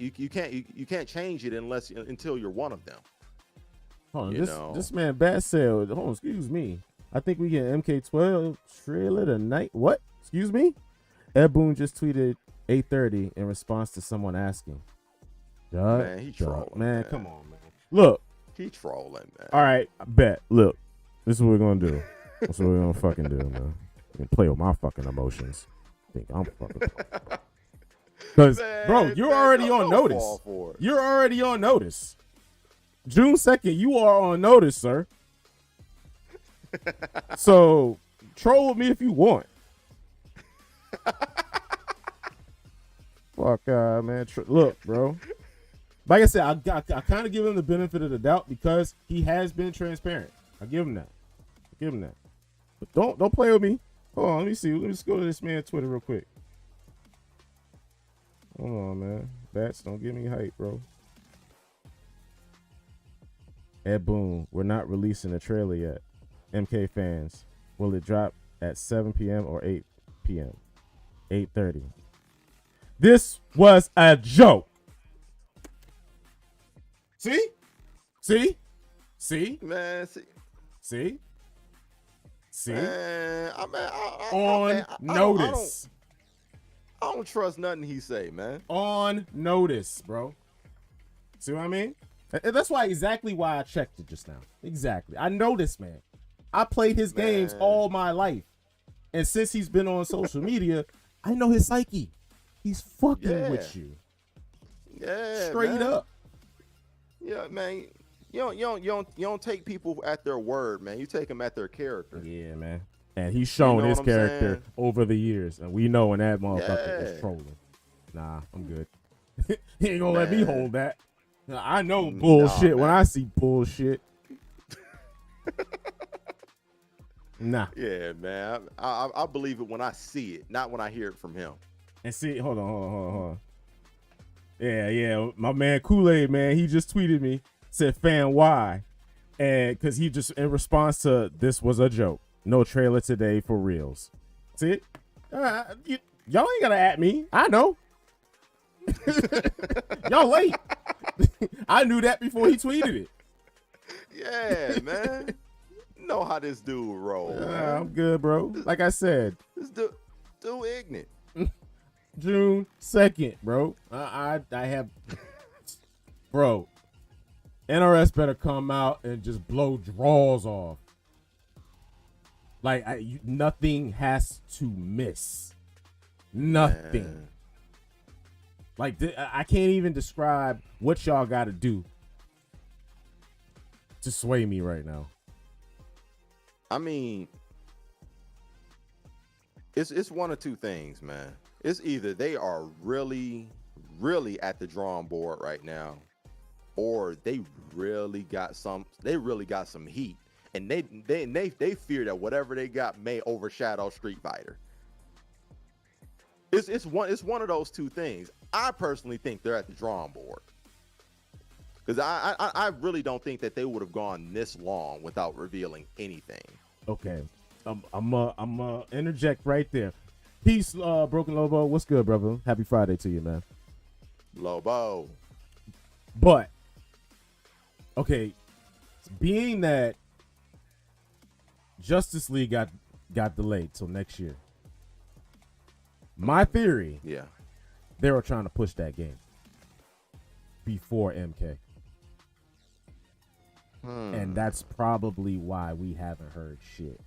change it until you're one of them. Hold on, this man Bass said, hold on, excuse me. I think we get MK12 trailer tonight. What? Excuse me? Ed Boon just tweeted 8:30 in response to someone asking. Man, he trolling. Man, come on, man. Look. He trolling, man. All right, I bet. Look, this is what we're gonna do. That's what we're gonna fucking do, man. You can play with my fucking emotions. Think I'm fucking. Because, bro, you're already on notice. You're already on notice. June 2nd, you are on notice, sir. So, troll me if you want. Fuck, man. Look, bro. Like I said, I kind of give him the benefit of the doubt because he has been transparent. I give him that. But don't play with me. Hold on, let me see. Let me just go to this man's Twitter real quick. Hold on, man. Bats, don't give me hype, bro. Ed Boon, we're not releasing a trailer yet. MK fans, will it drop at 7 p.m. or 8 p.m.? 8:30. This was a joke. See? Man, See? Man, On notice. I don't trust nothing he say, man. On notice, bro. See what I mean? And that's exactly why I checked it just now. Exactly. I know this man. I played his games all my life. And since he's been on social media, I know his psyche. He's fucking with you. Yeah. Straight up. Yeah, man. You don't take people at their word, man. You take them at their character. Yeah, man. And he's shown his character over the years, and we know when that motherfucker is trolling. Nah, I'm good. He ain't gonna let me hold that. I know bullshit when I see bullshit. Nah. Yeah, man. I believe it when I see it, not when I hear it from him. And see, hold on. Yeah. My man Kool-Aid, man, he just tweeted me, said, "Fan, why?" And because he just, in response to, "This was a joke. No trailer today for reals." See it? Y'all ain't gotta at me. I know. Y'all late. I knew that before he tweeted it. Yeah, man. You know how this dude roll, man. I'm good, bro. Like I said, This dude ignorant. June 2nd, bro. I have, bro. NRS better come out and just blow draws off. Like nothing has to miss. Nothing. Man. Like I can't even describe what y'all got to do to sway me right now. I mean, it's one of two things, man. It's either they are really, really at the drawing board right now, or they really got some heat, and they fear that whatever they got may overshadow Street Fighter. It's one of those two things. I personally think they're at the drawing board, because I really don't think that they would have gone this long without revealing anything. Okay, I'm interject right there. Peace, Broken Lobo. What's good, brother? Happy Friday to you, man. Lobo. But okay, being that Justice League got delayed till next year, my theory, Yeah, they were trying to push that game before MK. And that's probably why we haven't heard shit.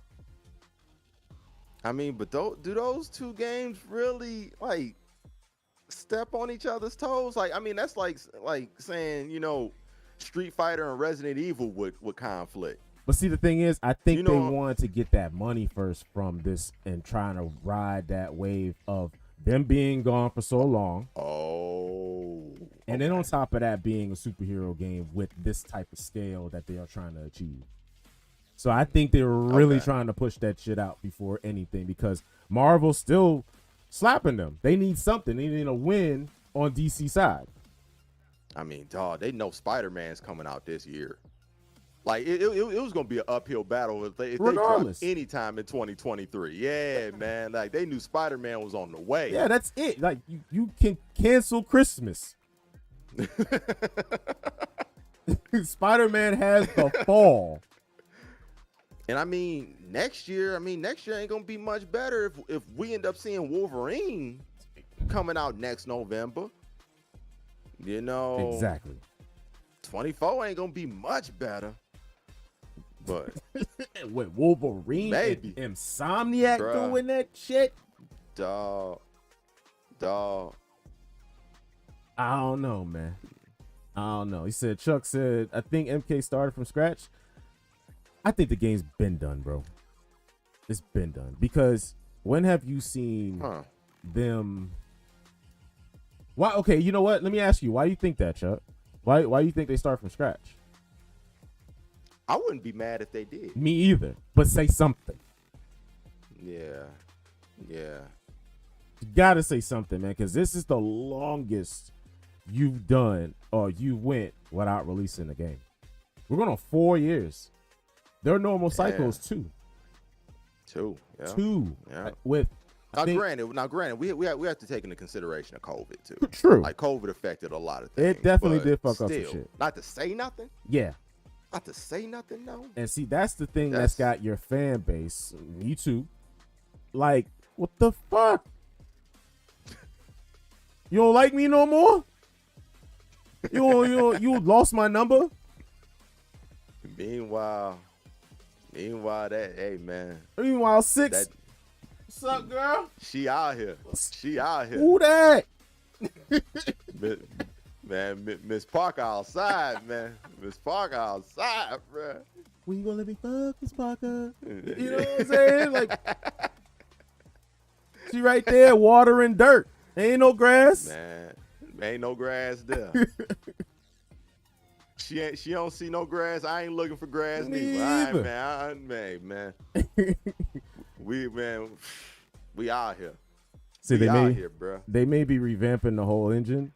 I mean, but do those two games really like step on each other's toes? Like, I mean, that's like saying, Street Fighter and Resident Evil would conflict. But see, the thing is, I think they they wanted to get that money first from this and trying to ride that wave of them being gone for so long. Oh. And then on top of that, being a superhero game with this type of scale that they are trying to achieve. So I think they were really trying to push that shit out before anything, because Marvel's still slapping them. They need something. They need a win on DC side. I mean, dog, they know Spider-Man's coming out this year. Like, it was going to be an uphill battle if they dropped any time in 2023. Yeah, man. Like, they knew Spider-Man was on the way. Yeah, that's it. Like, you can cancel Christmas. Spider-Man has the fall. And I mean, next year ain't going to be much better if we end up seeing Wolverine coming out next November. Exactly. 24 ain't going to be much better. But with Wolverine maybe and Insomniac doing that shit, dog. I don't know, man. I don't know. He said, Chuck said, I think MK started from scratch. I think the game's been done, bro. It's been done, because when have you seen them? Why? Okay, you know what? Let me ask you. Why do you think that, Chuck? Why do you think they start from scratch? I wouldn't be mad if they did. Me either. But say something. Yeah. You gotta say something, man, because this is the longest you've done or you went without releasing the game. We're going on 4 years. Their normal cycle is 2. 2. Yeah. 2. Yeah. Granted, we have to take into consideration of COVID too. True. Like, COVID affected a lot of things. It definitely did fuck up some shit. Not to say nothing. Yeah. Not to say nothing, no. And see, that's the thing that's got your fan base, me too. Like, what the fuck? You don't like me no more? You lost my number? Meanwhile, that, hey, man. Meanwhile, 6. What's up, girl? She out here. Who that? Man, Miss Parker outside, man. Miss Parker outside, bro. When you gonna let me fuck Miss Parker? You know what I'm saying? Like, she right there, water and dirt. Ain't no grass. Man, ain't no grass there. She don't see no grass. I ain't looking for grass neither. All right, man. We out here. See, we out here, bro. They may be revamping the whole engine.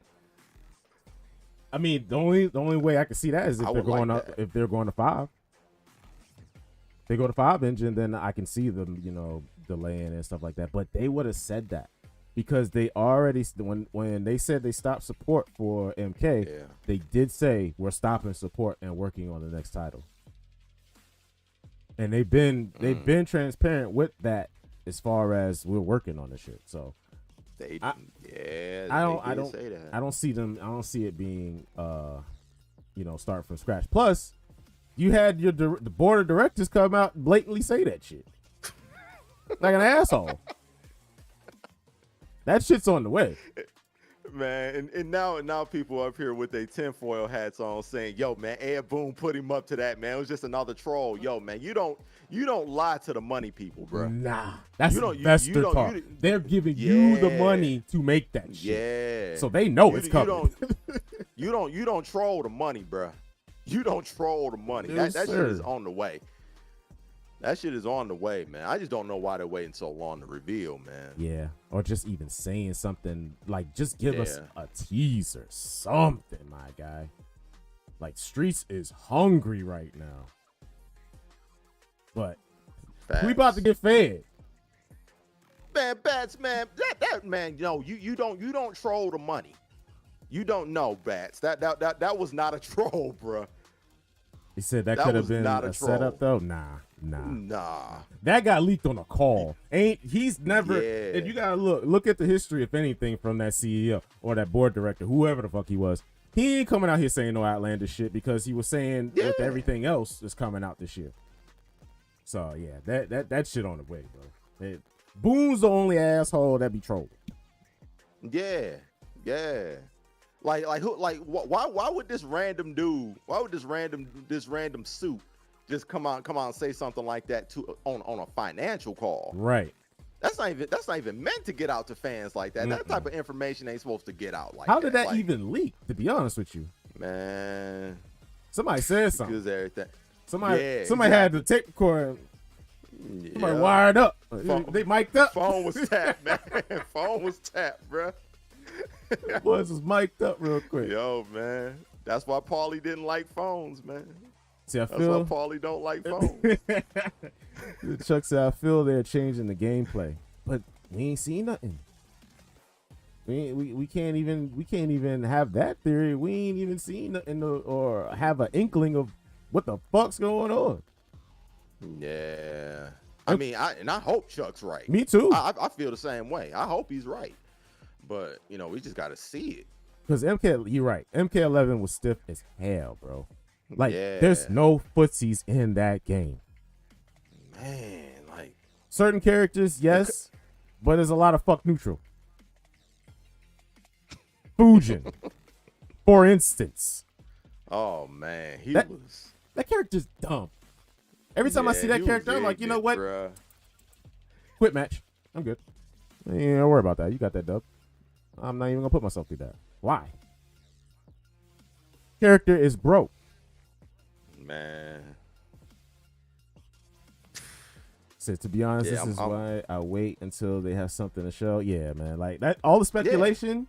I mean, the only way I can see that is if they're going if they're going to 5. If they go to 5 engine, then I can see them, delaying and stuff like that. But they would have said that. because they already when they said they stopped support for MK, Yeah. they did say we're stopping support and working on the next title. And they've been transparent with that as far as we're working on the shit. So They I don't say that. I don't see it being start from scratch. Plus, you had the board of directors come out and blatantly say that shit. Like an asshole. That shit's on the way. Man, and now people up here with their tinfoil hats on saying, "Yo, man, Ed Boon put him up to that, man. It was just another troll." Yo, man, you don't lie to the money people, bro. Nah, that's the best part. They're giving you the money to make that shit. Yeah, so they know it's coming. You don't troll the money, bro. You don't troll the money. Yes, that shit is on the way. That shit is on the way, man. I just don't know why they're waiting so long to reveal, man. Yeah, or just even saying something like, just give us a teaser, something, my guy. Like, Streets is hungry right now, but we about to get fed. Man, Bats, man, that man, you don't troll the money. You don't know, Bats. That was not a troll, bro. He said that could have been a setup, though. Nah. That got leaked on a call. He's never. Yeah. And you gotta look at the history, if anything, from that CEO or that board director, whoever the fuck he was. He ain't coming out here saying no outlandish shit because he was saying with everything else that's coming out this year. So yeah, that shit on the way, bro. Boone's the only asshole that be trolling. Yeah. Why would this random dude? Why would this random suit just come out and say something like that on a financial call? Right. That's not even meant to get out to fans like that. That type of information ain't supposed to get out like that. How that. did that even leak? To be honest with you, man. Somebody said something. Because everything. Somebody had the tape recorder. Somebody wired up. They mic'd up. Phone was tapped, man. Phone was tapped, bro. Boys was mic'd up real quick. Yo, man. That's why Paulie didn't like phones, man. See, That's why Paulie don't like phones. Chuck said, I feel they're changing the gameplay, but we ain't seen nothing. We can't even have that theory. We ain't even seen nothing or have an inkling of what the fuck's going on. Yeah. I mean, I hope Chuck's right. Me too. I feel the same way. I hope he's right. But, we just got to see it. Because you're right. MK11 was stiff as hell, bro. Like, there's no footsies in that game. Man, like. Certain characters, yes, but there's a lot of fuck neutral. Fujin, for instance. Oh, man. That character's dumb. Every time I see that character, I'm like, you know what? Bruh. Quit match. I'm good. You don't worry about that. You got that dub. I'm not even going to put myself through that. Why? Character is broke. Man. So to be honest, this is why I wait until they have something to show. Yeah, man. Like that, all the speculation.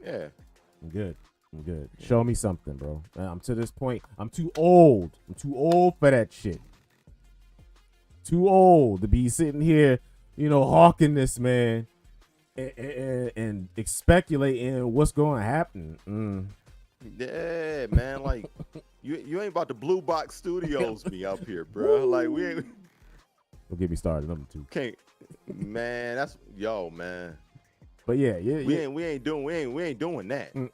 Yeah. I'm good. Show me something, bro. I'm to this point. I'm too old. I'm too old for that shit. Too old to be sitting here, hawking this, man, and speculating what's going to happen. Yeah, man. Like, you ain't about to Blue Box Studios me up here, bro. Like, we ain't. Don't get me started. Number 2. Can't, man. That's man. But yeah. We ain't doing that.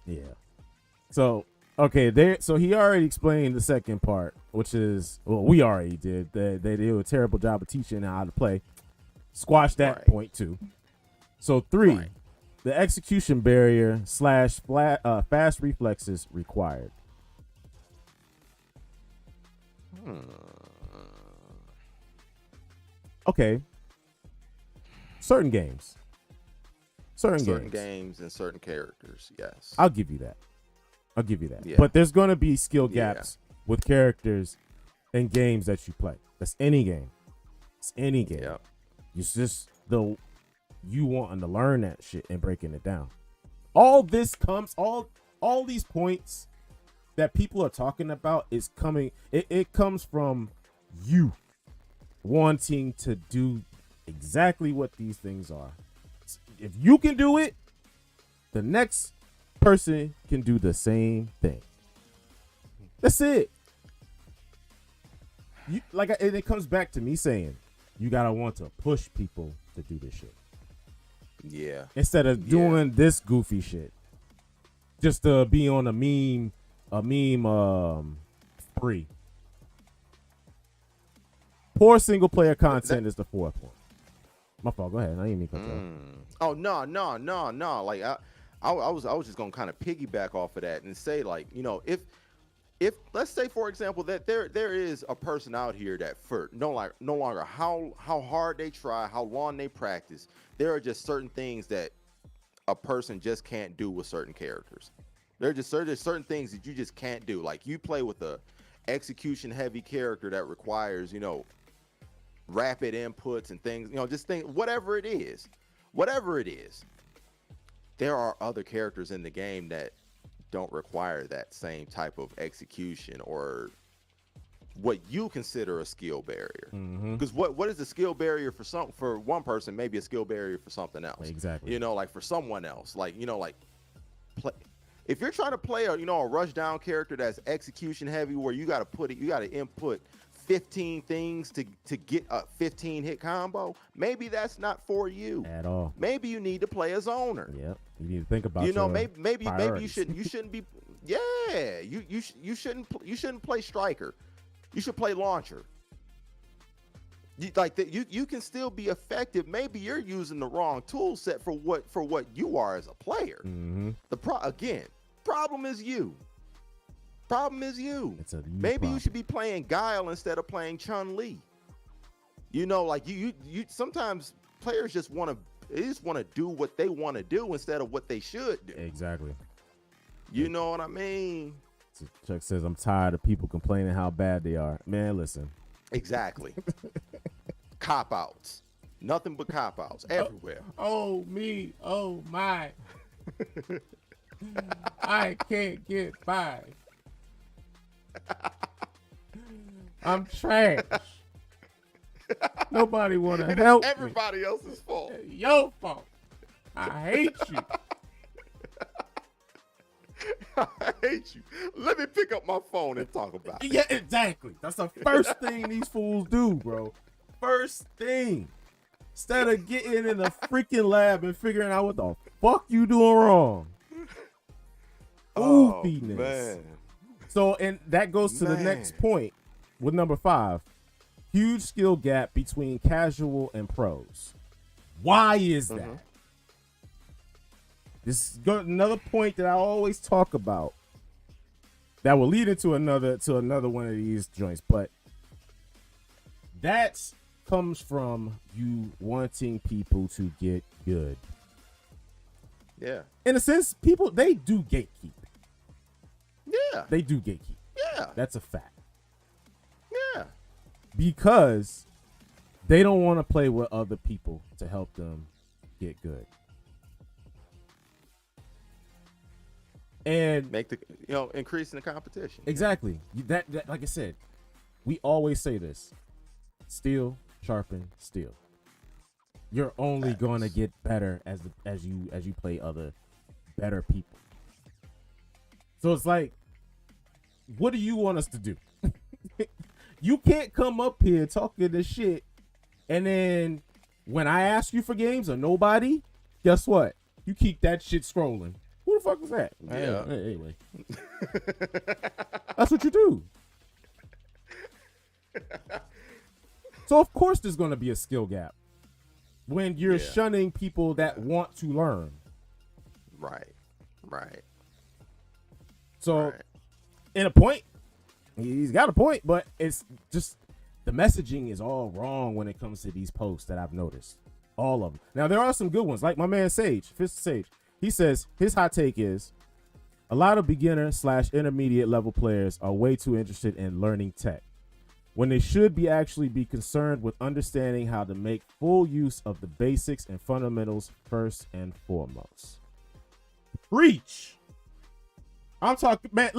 Yeah. So okay, so he already explained the second part, which is we already did. They did a terrible job of teaching how to play. Squash that point too. So 3, the execution barrier / fast reflexes required. Okay. Certain games. Certain games and certain characters, yes. I'll give you that. Yeah. But there's going to be skill gaps with characters and games that you play. That's any game. It's any game. Yep. It's just you wanting to learn that shit and breaking it down. All this comes, all these points that people are talking about is coming. It comes from you wanting to do exactly what these things are. If you can do it, the next person can do the same thing. That's it. And it comes back to me saying, you gotta want to push people to do this shit. Yeah. Instead of doing this goofy shit, just to be on a meme free. Poor single player content is the fourth one. My fault. Go ahead. I didn't mean to cut you off. Oh no. Like I was just gonna kind of piggyback off of that and say, like, you know, if let's say, for example, that there is a person out here that for no longer how hard they try, how long they practice, there are just certain things that a person just can't do with certain characters. There's certain things that you just can't do. Like, you play with a execution heavy character that requires, you know, rapid inputs and things, you know, just think whatever it is, there are other characters in the game that don't require that same type of execution or what you consider a skill barrier. Because what is the skill barrier for one person, maybe a skill barrier for something else. Exactly. You know, like for someone else, like, you know, like if you're trying to play a rush down character that's execution heavy, where you got to input 15 things to get a 15 hit combo, maybe that's not for you at all. Maybe you need to play a zoner. Yep. You need to think about, you know, maybe you shouldn't be you shouldn't play striker. You should play launcher. You can still be effective. Maybe you're using the wrong tool set for what you are as a player. Problem is you. It's a Maybe problem. you should be playing Guile instead of playing Chun-Li. You know, like you sometimes players just want to do what they want to do instead of what they should do. Exactly. You know what I mean? So Chuck says, I'm tired of people complaining how bad they are. Man, listen. Exactly. Cop-outs. Nothing but cop-outs everywhere. Oh, me. Oh, my. I can't get by. I'm trash. Nobody want to help everybody else's fault. Your fault. I hate you. I hate you. Let me pick up my phone and talk about it. Yeah, exactly. That's the first thing these fools do, bro. First thing. Instead of getting in the freaking lab and figuring out what the fuck you doing wrong. Goofiness. Man. So, and that goes to the next point with number 5. Huge skill gap between casual and pros. Why is that? This is another point that I always talk about that will lead into another one of these joints, but that comes from you wanting people to get good. Yeah. In a sense, people, they do gatekeep. Yeah. They do gatekeep. Yeah. That's a fact. Yeah. Because they don't want to play with other people to help them get good. And make increasing the competition. Exactly. That like I said, we always say this. Steel sharpen steel. You're only going to get better as you play other better people. So it's like, what do you want us to do? You can't come up here talking this shit, and then when I ask you for games or nobody, guess what? You keep that shit scrolling. Who the fuck was that? Yeah. Anyway. That's what you do. So of course there's going to be a skill gap when you're shunning people that want to learn. Right. So in a point, he's got a point, but it's just the messaging is all wrong when it comes to these posts that I've noticed. All of them. Now, there are some good ones, like my man Fist Sage. He says his hot take is a lot of beginner/intermediate level players are way too interested in learning tech when they should be concerned with understanding how to make full use of the basics and fundamentals first and foremost. Preach. I'm talking, man.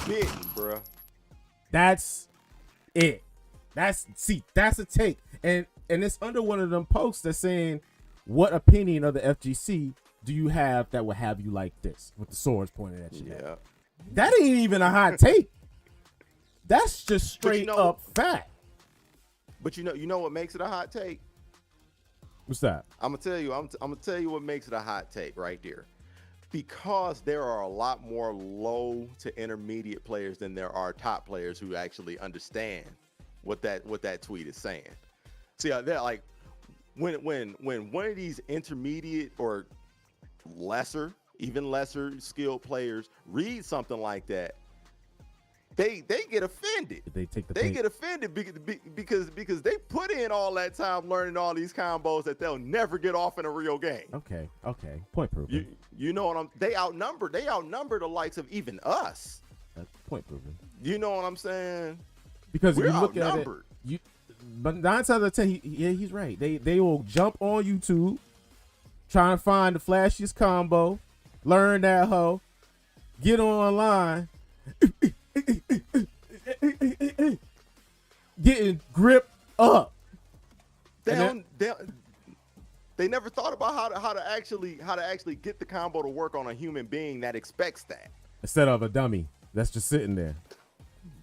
Spitting, bro. That's it. That's a take, and it's under one of them posts that's saying, what opinion of the FGC do you have that would have you like this, with the swords pointed at you? Yeah. That ain't even a hot take. That's just straight up fact. But you know what makes it a hot take? What's that? I'm gonna tell you what makes it a hot take right there. Because there are a lot more low to intermediate players than there are top players who actually understand what that tweet is saying. See, they're like, when one of these intermediate or even lesser skilled players read something like that, they get offended. They get offended because they put in all that time learning all these combos that they'll never get off in a real game. Okay. Point proven. You know what they outnumber the likes of even us. That's point proven. You know what I'm saying? Because if we're you look outnumbered. at it, but 9 times out of 10, he's right. They will jump on YouTube, trying to find the flashiest combo, learn that hoe, get online, getting gripped up. They never thought about how to actually get the combo to work on a human being that expects that. Instead of a dummy that's just sitting there.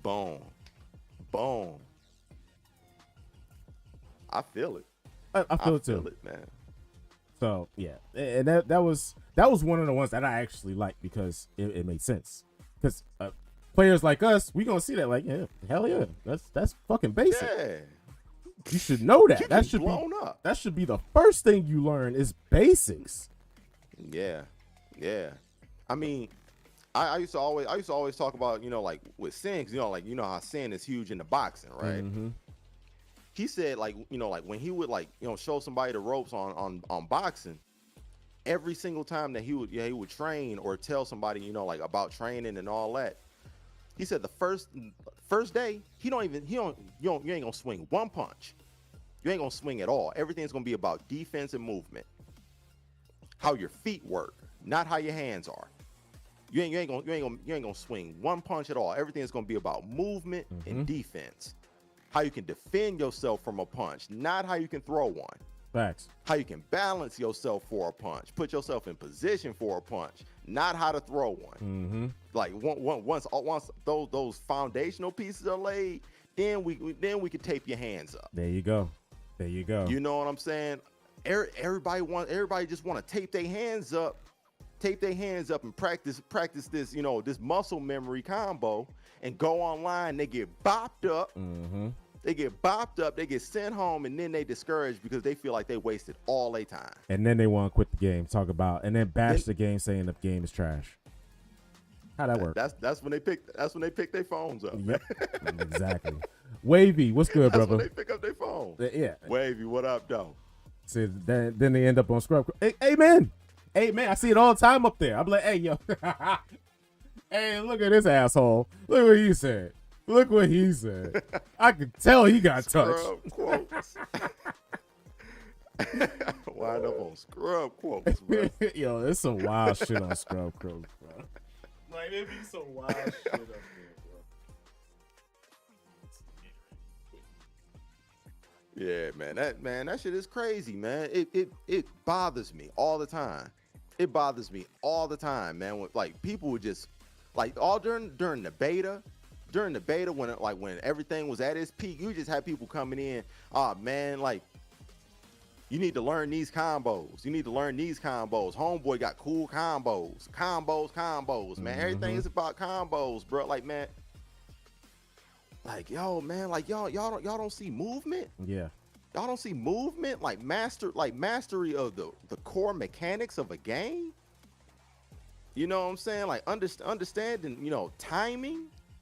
Boom. I feel it. I feel it too. Feel it, man. So yeah, and that was one of the ones that I actually liked because it made sense. Because players like us, we gonna see that like, yeah, hell yeah, that's fucking basic. Yeah. You should know that. That should blown up. That should be the first thing you learn is basics. Yeah. I mean, I used to always talk about, like with Sin, 'cause, like, how Sin is huge into boxing, right? Mm-hmm. He said, like when he would show somebody the ropes on boxing, every single time that he would train or tell somebody, about training and all that, he said the first day you ain't gonna swing one punch. You ain't gonna swing at all. Everything's gonna be about defense and movement. How your feet work, not how your hands are. You ain't gonna swing one punch at all. Everything's gonna be about movement and defense. How you can defend yourself from a punch, not how you can throw one. Facts. How you can balance yourself for a punch, put yourself in position for a punch, not how to throw one. Mm-hmm. Like once those foundational pieces are laid, then we can tape your hands up. There you go. You know what I'm saying? Everybody just want to tape their hands up and practice this, this muscle memory combo, and go online. They get bopped up. Mm-hmm. They get bopped up. They get sent home, and then they discouraged because they feel like they wasted all their time. And then they want to quit the game. And then bash the game, saying the game is trash. How that work? That's when they pick their phones up. Yep. Exactly. Wavy, what's good, brother? That's when they pick up their phone. Yeah. Wavy, what up, though? See, then they end up on Scrub. Hey, man. I see it all the time up there. I'm like, hey, yo. Hey, look at this asshole. Look what he said. I could tell he got touched. Scrub quotes. Wind up on Scrub quotes, bro. Yo, there's some wild shit on Scrub quotes, bro. Like, there be some wild shit up there, bro. Yeah, that shit is crazy, man. It bothers me all the time. It bothers me all the time, man. When, like, people would just, like, all during the beta, when everything was at its peak, you just had people coming in, man, like, you need to learn these combos. Homeboy got cool combos, man. Everything is about combos, bro. Like, man, like, yo, man, like, y'all don't see movement. Yeah. Y'all don't see movement, like mastery of the core mechanics of a game. You know what I'm saying? Like understanding,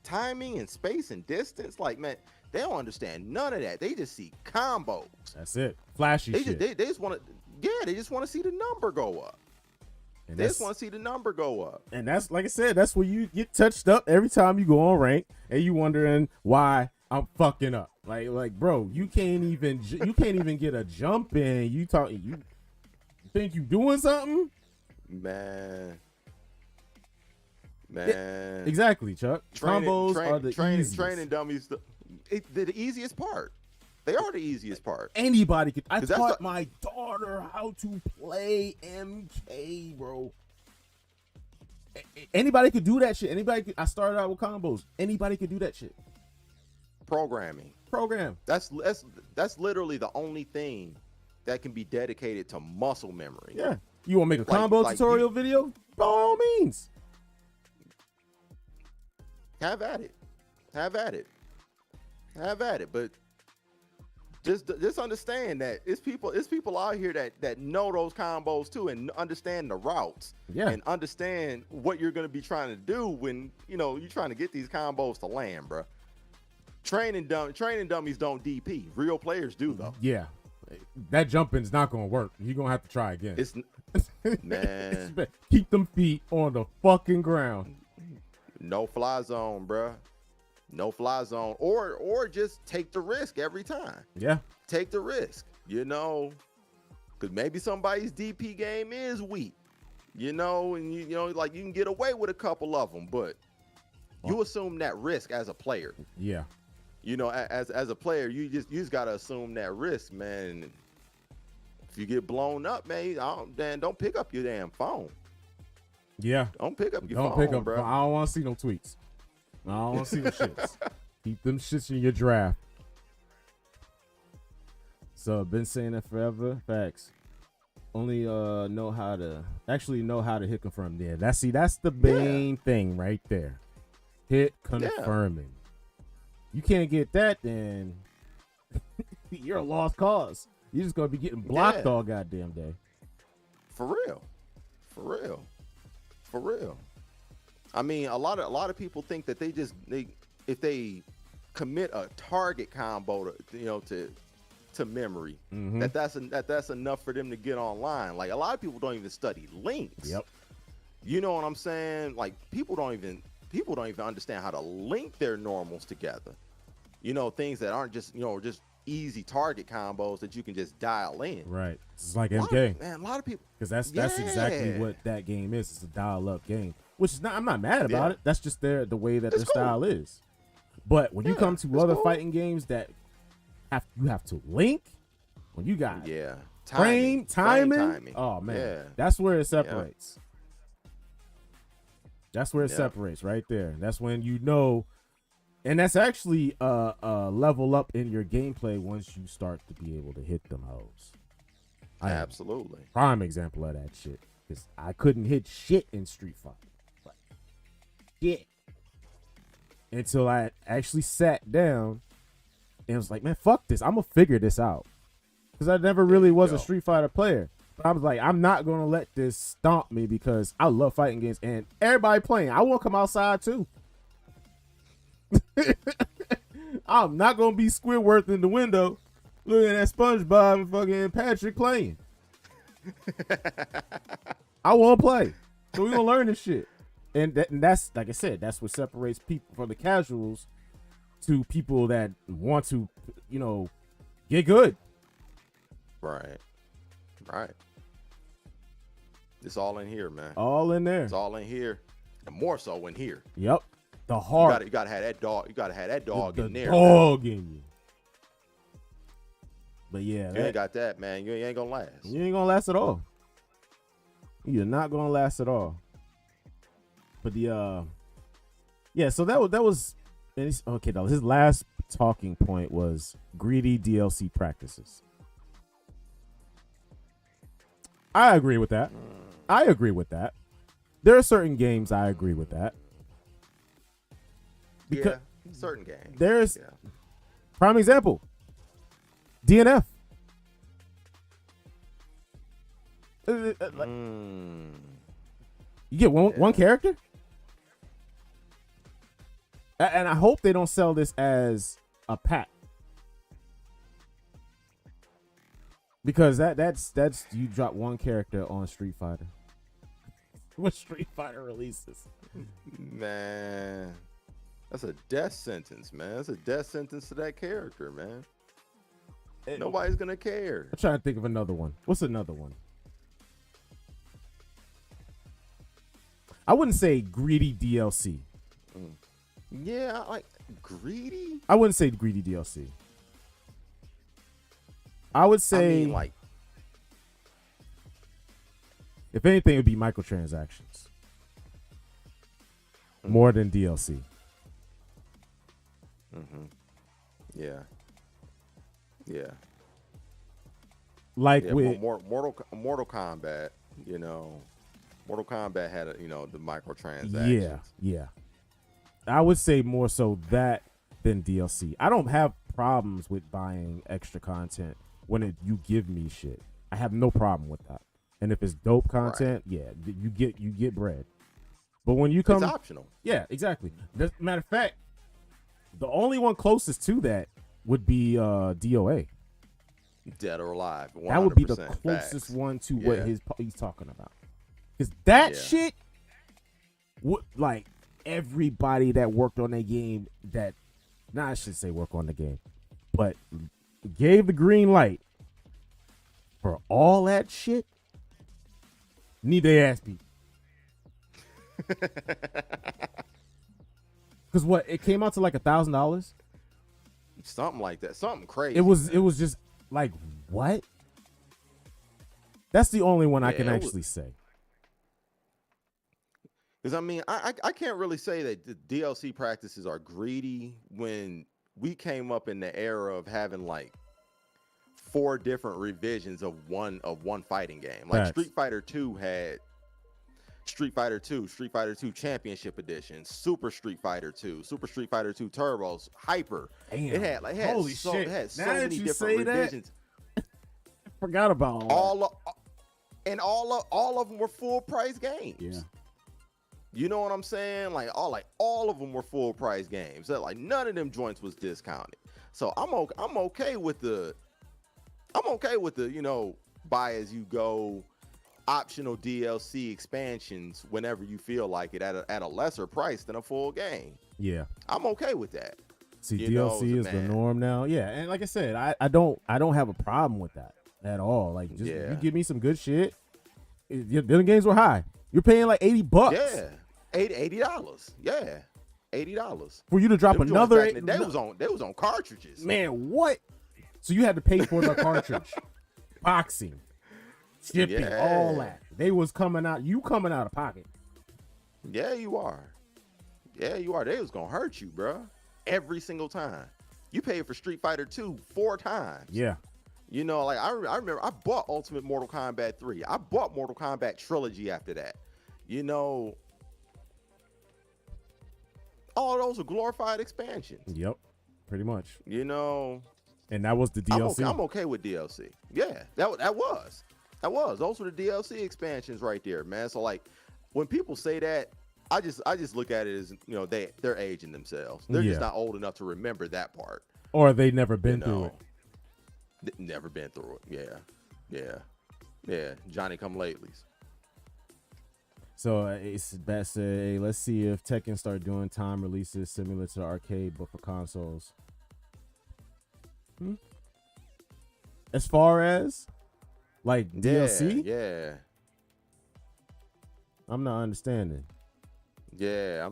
timing and space and distance. Like, man, they don't understand none of that. They just see combos. That's it. Flashy shit. They just want to, they just want to see the number go up. And they just want to see the number go up. And that's, like I said, that's where you get touched up every time you go on rank, and you wondering why I'm fucking up. Like, bro, you can't even get a jump in. You think you doing something? Man. Yeah, exactly, Chuck. Combos are the easiest. Training dummies. The easiest part. They are the easiest part. Anybody could. I 'Cause that's taught the- my daughter how to play MK, bro. Anybody could do that shit. Anybody could. I started out with combos. Anybody could do that shit. Programming. Program. That's literally the only thing that can be dedicated to muscle memory. Yeah. You want to make a combo tutorial video? By all means. Have at it. Have at it. Have at it. But just understand that it's people out here that know those combos too and understand the routes. Yeah. And understand what you're gonna be trying to do when you're trying to get these combos to land, bro. Training dummies don't DP. Real players do though. Yeah. That jumping is not gonna work. You're gonna have to try again. It's man. Keep them feet on the fucking ground. No fly zone, bro. No fly zone. Or just take the risk every time. Yeah. Take the risk, because maybe somebody's DP game is weak, and you can get away with a couple of them, but you assume that risk as a player. Yeah. As a player, you just gotta assume that risk, man. If you get blown up, man, don't pick up your damn phone. Yeah. Don't pick up your Don't phone, pick up, bro. I don't want to see no tweets. I don't want to see the shits. Keep them shits in your draft. So been saying that forever. Facts. Only know how to hit confirm. Yeah, that's the main thing right there. Hit confirming. You can't get that, then you're a lost cause. You're just gonna be getting blocked all goddamn day. For real. For real. For real. I mean, a lot of people think that if they commit a target combo to memory, that's enough for them to get online. Like a lot of people don't even study links. Yep. You know what I'm saying? Like people don't even understand how to link their normals together. Things that aren't just easy target combos that you can just dial in. Right. It's like MK. A lot of people. Because that's exactly what that game is. It's a dial-up game, which is not. I'm not mad about it. That's just the way that their style is. But when you come to other fighting games that you have to link, when you got timing. Oh man, that's where it separates. That's where it separates right there. That's when and that's actually a level up in your gameplay once you start to be able to hit them hoes. Absolutely. Prime example of that shit. Because I couldn't hit shit in Street Fighter. Like, shit. Until I actually sat down and was like, man, fuck this. I'm going to figure this out. Because I never really was a Street Fighter player. But I was like, I'm not going to let this stomp me because I love fighting games. And everybody playing. I want to come outside too. I'm not going to be Squidward in the window looking at SpongeBob and fucking Patrick playing. I want to play. So we're going to learn this shit. And that's, like I said, that's what separates people from the casuals to people that want to, get good. Right. Right. It's all in here, man. All in there. It's all in here. And more so in here. Yep. The heart. You gotta have that dog. You gotta have that dog in there. Dog in you. But yeah, you ain't got that, man. You ain't gonna last. You ain't gonna last at all. You're not gonna last at all. But so that was okay. Though his last talking point was greedy DLC practices. I agree with that. There are certain games I agree with that. Because certain games. There's prime example. DNF. You get one character, and I hope they don't sell this as a pack, because that's you drop one character on Street Fighter. What Street Fighter releases? Man. That's a death sentence, man. That's a death sentence to that character, man. Nobody's going to care. I'm trying to think of another one. What's another one? I wouldn't say greedy DLC. Yeah, Greedy? I wouldn't say greedy DLC. I would say, I mean, like, if anything, it would be microtransactions more than DLC. Yeah. Yeah. Like Yeah, with Mortal Kombat, you know, Mortal Kombat had the microtransactions. yeah. I would say more so that than DLC. I don't have problems with buying extra content when you give me shit. I have no problem with that. And if it's dope content, yeah, you get bread. But when you come, it's optional. Yeah, exactly. Matter of fact, the only one closest to that would be DOA. Dead or Alive. 100% That would be the closest facts. one to what he's talking about. Because that shit, like everybody that worked on that game, I should say work on the game, but gave the green light for all that shit, need their ass beat. Because it came out to like $1,000. Something like that. Something crazy. It was just like, what? That's the only one I can actually say. Because I mean, I can't really say that the DLC practices are greedy when we came up in the era of having like 4 different revisions of one fighting game. Like Street Fighter 2 had Street Fighter 2, Street Fighter 2 Championship Edition, Super Street Fighter 2, Super Street Fighter 2 Turbos, Hyper. Damn. It had so many different revisions. I forgot about all of them were full price games. Yeah. You know what I'm saying? Like all of them were full price games. That like none of them joints was discounted. So I'm okay with the buy as you go optional DLC expansions whenever you feel like it at a lesser price than a full game. Yeah. I'm okay with that. See, DLC is the norm now. Yeah, and like I said, I don't have a problem with that at all. Like, just you give me some good shit. The games were high. You're paying like $80. Yeah, $80. Yeah, $80 for you to drop another. Back in the day was on cartridges. Man, what? So you had to pay for the cartridge, boxing, shipping, all that. They was coming out. You coming out of pocket. Yeah, you are. They was gonna hurt you, bro. Every single time. You paid for Street Fighter 2 4 times. Yeah. You know, like I remember I bought Ultimate Mortal Kombat 3. I bought Mortal Kombat Trilogy after that. You know, all those are glorified expansions. Yep, pretty much. You know, and that was the DLC. I'm okay with DLC. Yeah, that was. Those were the DLC expansions right there, man. So like, when people say that, I just look at it as, you know, they're aging themselves. They're just not old enough to remember that part. Or they never been through it. Never been through it. Yeah. Johnny come latelys. So it's best. Hey, let's see if Tekken start doing time releases similar to the arcade, but for consoles. As far as like DLC, yeah. I'm not understanding. Yeah,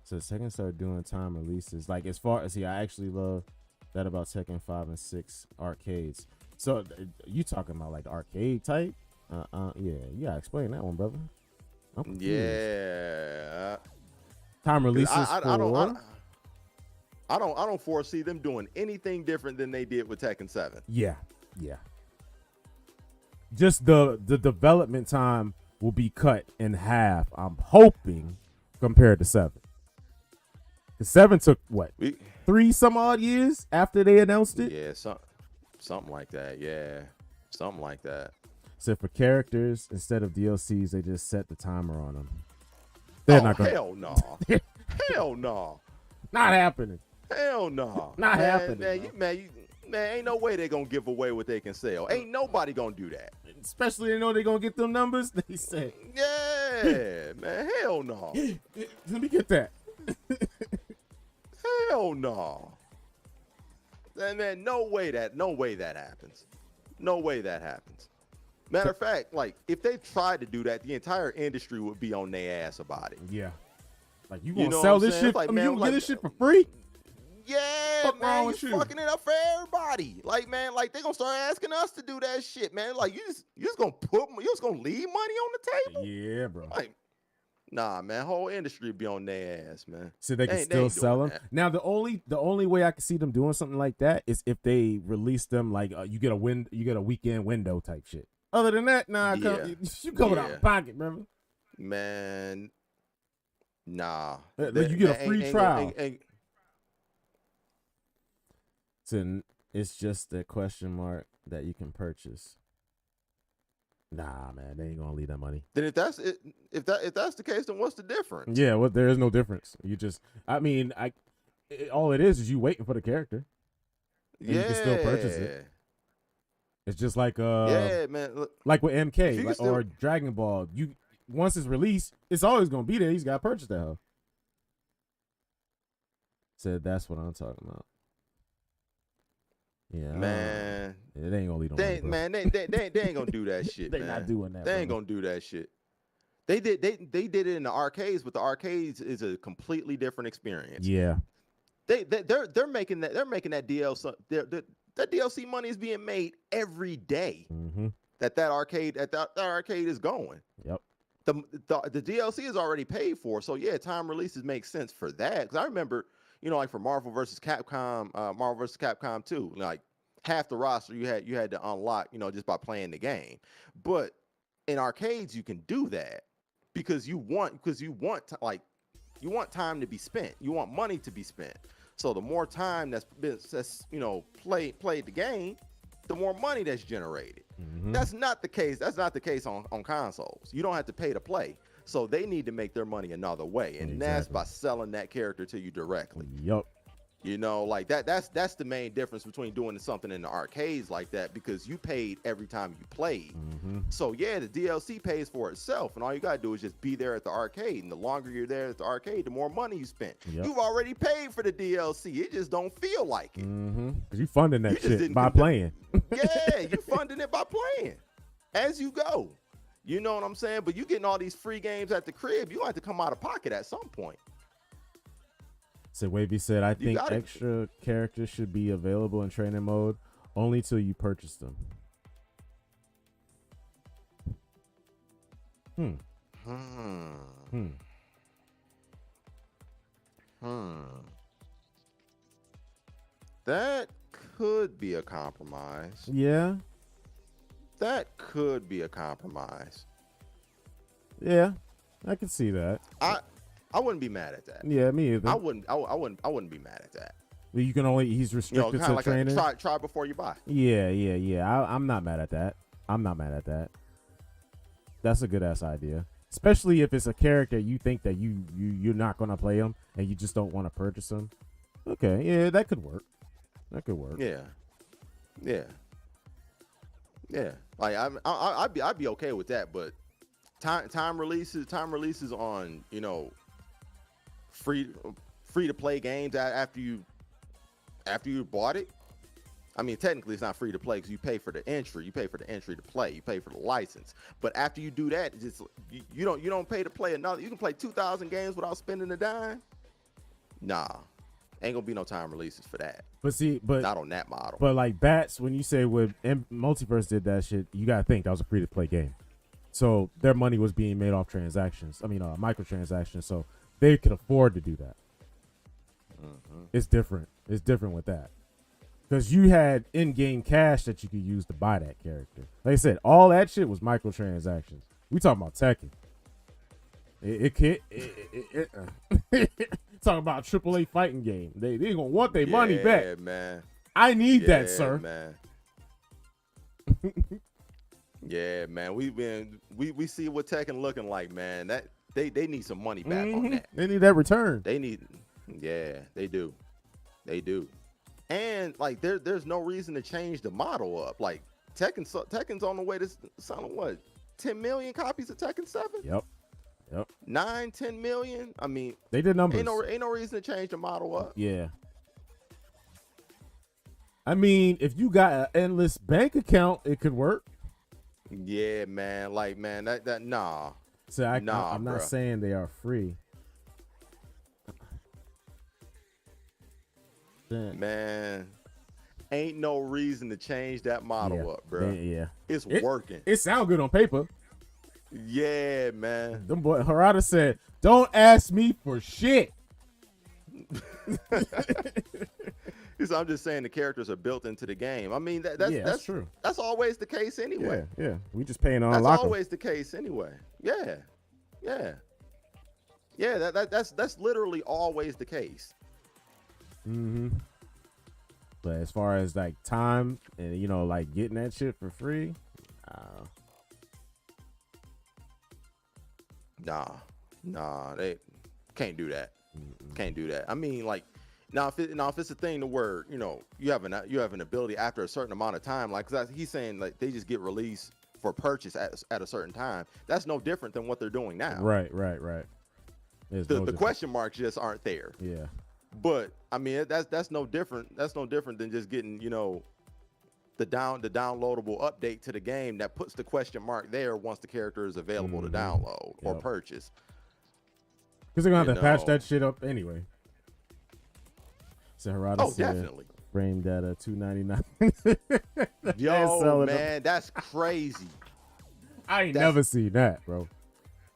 So Tekken started doing time releases. Like as far as I actually love that about Tekken 5 and 6 arcades. So you talking about like the arcade type? Yeah, you gotta explain that one, brother. Yeah. Time releases I don't foresee them doing anything different than they did with Tekken 7. Yeah. Just the development time will be cut in half, I'm hoping, compared to 7. Because 7 took, 3 some odd years after they announced it? Yeah, something like that, yeah. Something like that. So for characters, instead of DLCs, they just set the timer on them. They're not gonna... Hell no. Hell no. Not happening. Hell no. Not happening. Man, ain't no way they gonna give away what they can sell. Ain't nobody gonna do that. Especially they know they gonna get them numbers. They say, yeah, man, hell no. Let me get that. Hell no. Man, no way that happens. No way that happens. Matter of fact, like if they tried to do that, the entire industry would be on their ass about it. Yeah. Like you You gonna know sell what I'm this saying? shit? It's like, I mean, you man, gonna get like, this shit for free? yeah, Fuck wrong man, you with you? fucking it up for everybody. Like, man, like they gonna start asking us to do that shit, man. Like, you just gonna leave money on the table? Yeah, bro. Like, nah, man, whole industry be on their ass, man. So they can They still ain't sell doing them. that. Now the only way I can see them doing something like that is if they release them like you get a weekend window type shit. Other than that, nah, Yeah. you coming out Yeah. of pocket, remember? Man, nah. Like you get a free trial. So it's just a question mark that you can purchase. Nah, man, they ain't gonna leave that money. Then if that's the case, then what's the difference? Yeah, well, there is no difference. All it is you waiting for the character. And you can still purchase it. It's just like yeah, man. Look, like with MK or or Dragon Ball. You once it's released, it's always gonna be there. He's gotta purchase that. Said that's what I'm talking about. Yeah, man. It ain't gonna lead on. They ain't gonna do that shit. They man. not doing that. They ain't gonna do that shit. They did it in the arcades, but the arcades is a completely different experience. Yeah. They're making that DLC. That DLC money is being made every day. Mm-hmm. That arcade is going. Yep. The DLC is already paid for, so yeah, time releases make sense for that. Because I remember, like for Marvel vs. Capcom 2, like half the roster you had to unlock, just by playing the game. But in arcades, you can do that because you want time to be spent. You want money to be spent. So the more time that's played the game, the more money that's generated. Mm-hmm. That's not the case. That's not the case on consoles. You don't have to pay to play. So they need to make their money another way, and that's by selling that character to you directly. Yep. Like that's the main difference between doing something in the arcades like that, because you paid every time you played. Mm-hmm. So yeah, the DLC pays for itself, and all you gotta do is just be there at the arcade. And the longer you're there at the arcade, the more money you spent. Yep. You've already paid for the DLC. It just don't feel like it. Mm-hmm. Cause you funding that shit by playing. Yeah, you funding it by playing as you go. You know what I'm saying? But you getting all these free games at the crib, you have to come out of pocket at some point. So Wavy said, I think extra characters should be available in training mode only till you purchase them. That could be a compromise. Yeah. That could be a compromise. Yeah, I can see that. I wouldn't be mad at that. Yeah, me either. I wouldn't be mad at that. You can only he's restricted to like training. Try before you buy. Yeah. I'm not mad at that. That's a good ass idea, especially if it's a character you think that you're not gonna play him and you just don't want to purchase him. Okay, yeah, that could work. Yeah. Like I'd be okay with that, but time releases on free to play games after you bought it. I mean, technically it's not free to play because you pay for the entry. You pay for the entry to play. You pay for the license. But after you do that, it's just you don't pay to play another. You can play 2,000 games without spending a dime. Nah, ain't gonna be no time releases for that. But not on that model. But like Bats, when you say when Multiverse did that shit, you gotta think that was a free to play game. So their money was being made off transactions. I mean, microtransactions. So they could afford to do that. Mm-hmm. It's different. It's different with that. Because you had in-game cash that you could use to buy that character. Like I said, all that shit was microtransactions. We talking about Tekken. Talking about AAA fighting game. They gonna want their money back. Yeah, man. I need that, sir. Man. Yeah, man. We see what Tekken looking like, man. That they need some money back on that. They need that return. Yeah, they do. And like there's no reason to change the model up. Like Tekken's on the way to selling what? 10 million copies of Tekken 7? Yep. 9-10 million. I mean, they did numbers. Ain't no reason to change the model up. Yeah. I mean, if you got an endless bank account, it could work. Yeah, man. Like, man, that nah. So I'm not saying they are free. Man, ain't no reason to change that model up, bro. Yeah. It's working. It sounds good on paper. Yeah, man. Them boy Harada said, "Don't ask me for shit." I'm just saying the characters are built into the game. I mean, that's true. That's always the case anyway. Yeah. We just paying on. That's always the case anyway. Yeah. That's literally always the case. Mm-hmm. But as far as like time and like getting that shit for free, nah, they can't do that. Can't do that. I mean, like, now if it's a thing to where you have an ability after a certain amount of time, like, 'cause he's saying like they just get released for purchase at a certain time. That's no different than what they're doing now. Right. The question marks just aren't there. Yeah. But I mean, that's no different. That's no different than just getting the downloadable update to the game that puts the question mark there once the character is available to download or purchase. Because they're gonna have to patch that shit up anyway. So Harada said, definitely. Frame data $2.99. Yo, man, that's crazy. I ain't never seen that, bro.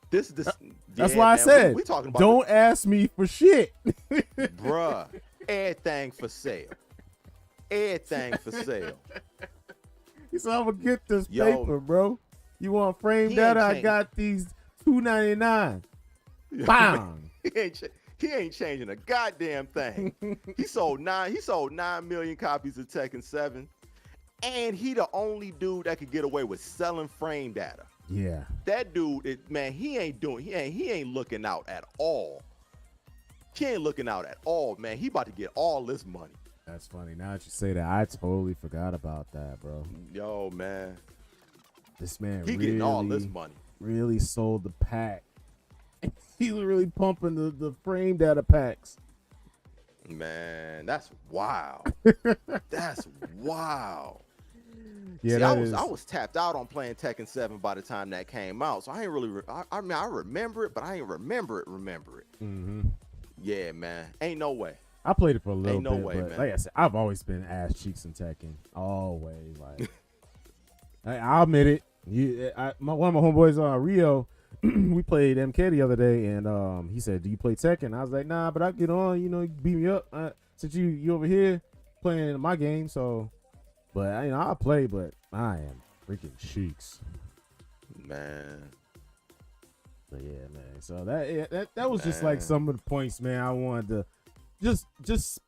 That's why I said, we talking about don't ask me for shit. Bruh, everything for sale. Everything for sale. He said, I'm gonna get this paper, bro. You want frame data? I got these $2.99. Bam. He ain't changing a goddamn thing. He sold 9 million copies of Tekken 7. And he the only dude that could get away with selling frame data. Yeah. That dude, he ain't looking out at all. He ain't looking out at all, man. He about to get all this money. That's funny. Now that you say that, I totally forgot about that, bro. Yo, man. This man he getting all this money. Really sold the pack. He's really pumping the frame data packs. Man, that's wild. That's wild. Yeah, see, I was tapped out on playing Tekken 7 by the time that came out, so I ain't really. I mean, I remember it, but I ain't remember it. Mm-hmm. Yeah, man, ain't no way. I played it for a little ain't no bit, way, but man. like I said, I've always been ass cheeks in Tekken. Always, like. I'll admit it. One of my homeboys, Rio, we played MK the other day, and he said, "Do you play Tekken?" I was like, "Nah, but I get on. You beat me up since you over here playing my game." So, but I'll play, but I am freaking cheeks, man. But yeah, man. So that was just like some of the points, man. I wanted to just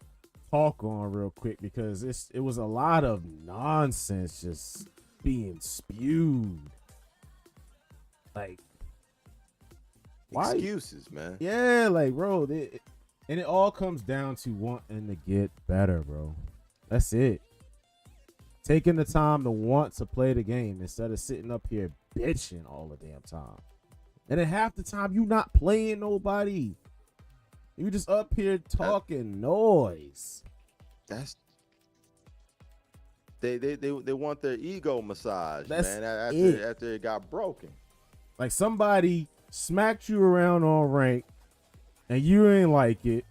talk on real quick because it was a lot of nonsense just being spewed. Like, why? Excuses, man. Yeah, like, bro, and it all comes down to wanting to get better, bro. That's it. Taking the time to want to play the game instead of sitting up here bitching all the damn time. And then half the time you not playing nobody. You just up here talking noise. They want their ego massage, man. After it got broken. Like somebody smacked you around on rank, and you ain't like it,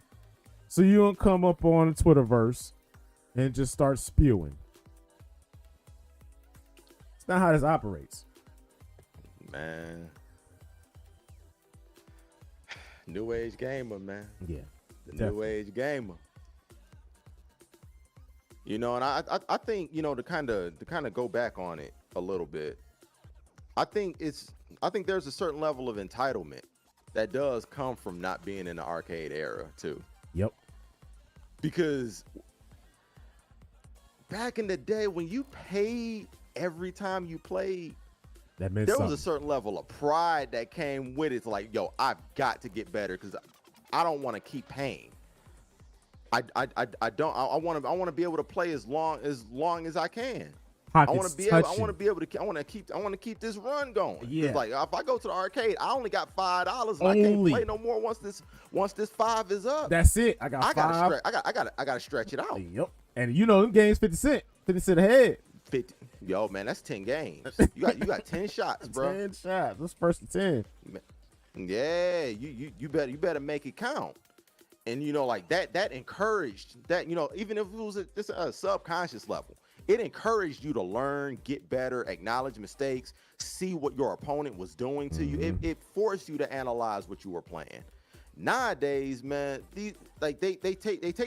so you don't come up on the Twitterverse and just start spewing. It's not how this operates, man. New age gamer, man. Yeah, New age gamer. And I think to kind of go back on it a little bit. I think there's a certain level of entitlement that does come from not being in the arcade era too. Yep. Because back in the day when you paid every time you played, there was a certain level of pride that came with it. It's like, yo, I've got to get better because I don't want to keep paying. I want to be able to play as long as I can. I want to keep this run going. Yeah. Like if I go to the arcade, I only got $5 and I can't play no more once this 5 is up. That's it. I got $5. I gotta stretch it out. Yep. And them games 50 cent ahead. 50. Yo, man, that's 10 games. You got 10 shots, bro. 10 shots. That's first to 10. Yeah, you better make it count. And like that encouraged that, even if it was just a subconscious level, it encouraged you to learn, get better, acknowledge mistakes, see what your opponent was doing to you. It forced you to analyze what you were playing. Nowadays, man, they take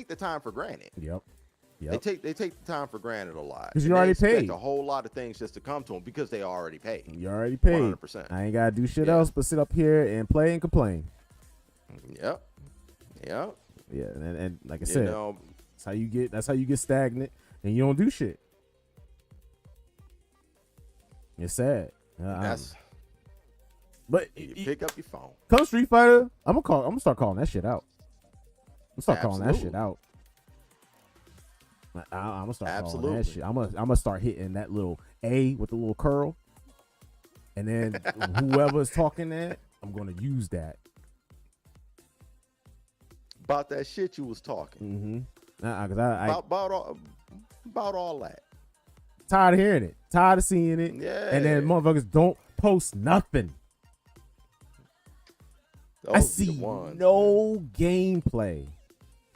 the time for granted. Yep. They take the time for granted a lot. Because you already paid. A whole lot of things just to come to them because they already paid. You already paid. 100%. I ain't gotta do shit else but sit up here and play and complain. Yep. Yeah, and like I said, that's how you get stagnant and you don't do shit. It's sad. But you pick up your phone. Come Street Fighter, I'm gonna start calling that shit out. I'm gonna start calling that shit out. I'm gonna start calling that shit. I'm gonna start hitting that little A with the little curl, and then whoever's talking that, I'm gonna use that. About that shit you was talking. About all that. Tired of hearing it. Tired of seeing it. Yeah. And then motherfuckers don't post nothing. I see no gameplay.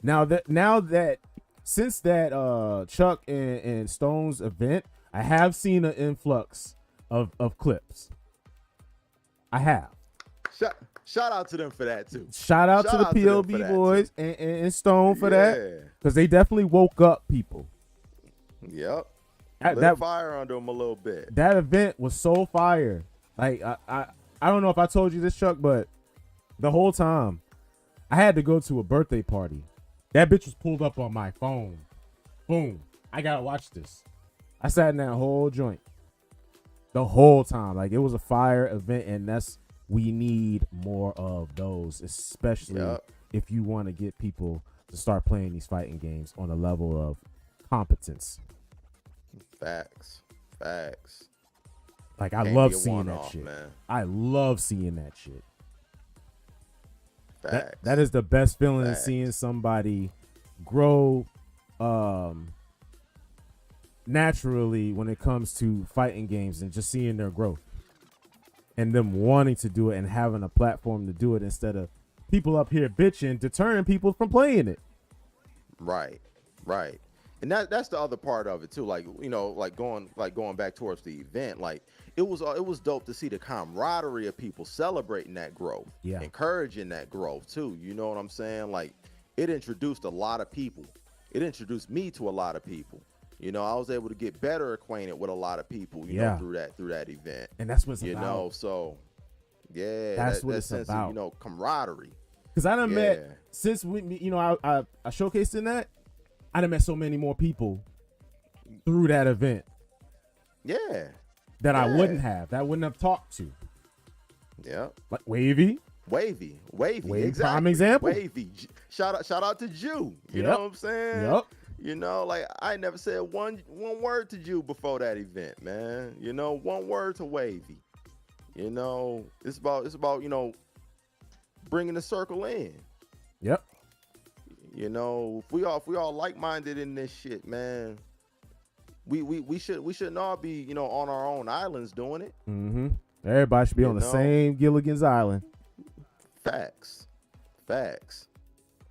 Now that since that Chuck and Stone's event, I have seen an influx of clips. I have. Shout out to them for that too. Shout out to the PLB boys and Stone for that, because they definitely woke up people. Yep. Lit fire under them a little bit. That event was so fire. Like I don't know if I told you this, Chuck, but the whole time I had to go to a birthday party. That bitch was pulled up on my phone. Boom. I gotta watch this. I sat in that whole joint the whole time. Like, it was a fire event, and we need more of those, especially if you want to get people to start playing these fighting games on a level of competence. Facts. Like, I love seeing that shit. Man. I love seeing that shit. That is the best feeling, is seeing somebody grow naturally when it comes to fighting games, and just seeing their growth and them wanting to do it and having a platform to do it, instead of people up here bitching, deterring people from playing it. Right. And that's the other part of it too. Like, going back towards the event, like it was dope to see the camaraderie of people celebrating that growth, encouraging that growth too. You know what I'm saying? Like, it introduced a lot of people. It introduced me to a lot of people. You know, I was able to get better acquainted with a lot of people, you know, through that event. And that's what's about. You know, so that's what it's about. Of, camaraderie. Because I done met, since I showcased in that, I done met so many more people through that event. Yeah. That I wouldn't have talked to. Yeah. Like Wavy. Exactly. Prime example. Wavy. Shout out to Jew. You know what I'm saying? Yep. You know, like, I never said one word to Jew before that event, man. You know, one word to Wavy. You know, it's about, you know, bringing the circle in. Yep. You know, if we all like-minded in this shit, man, we shouldn't all be, you know, on our own islands doing it. Mm-hmm. Everybody should be on the same Gilligan's Island. Facts.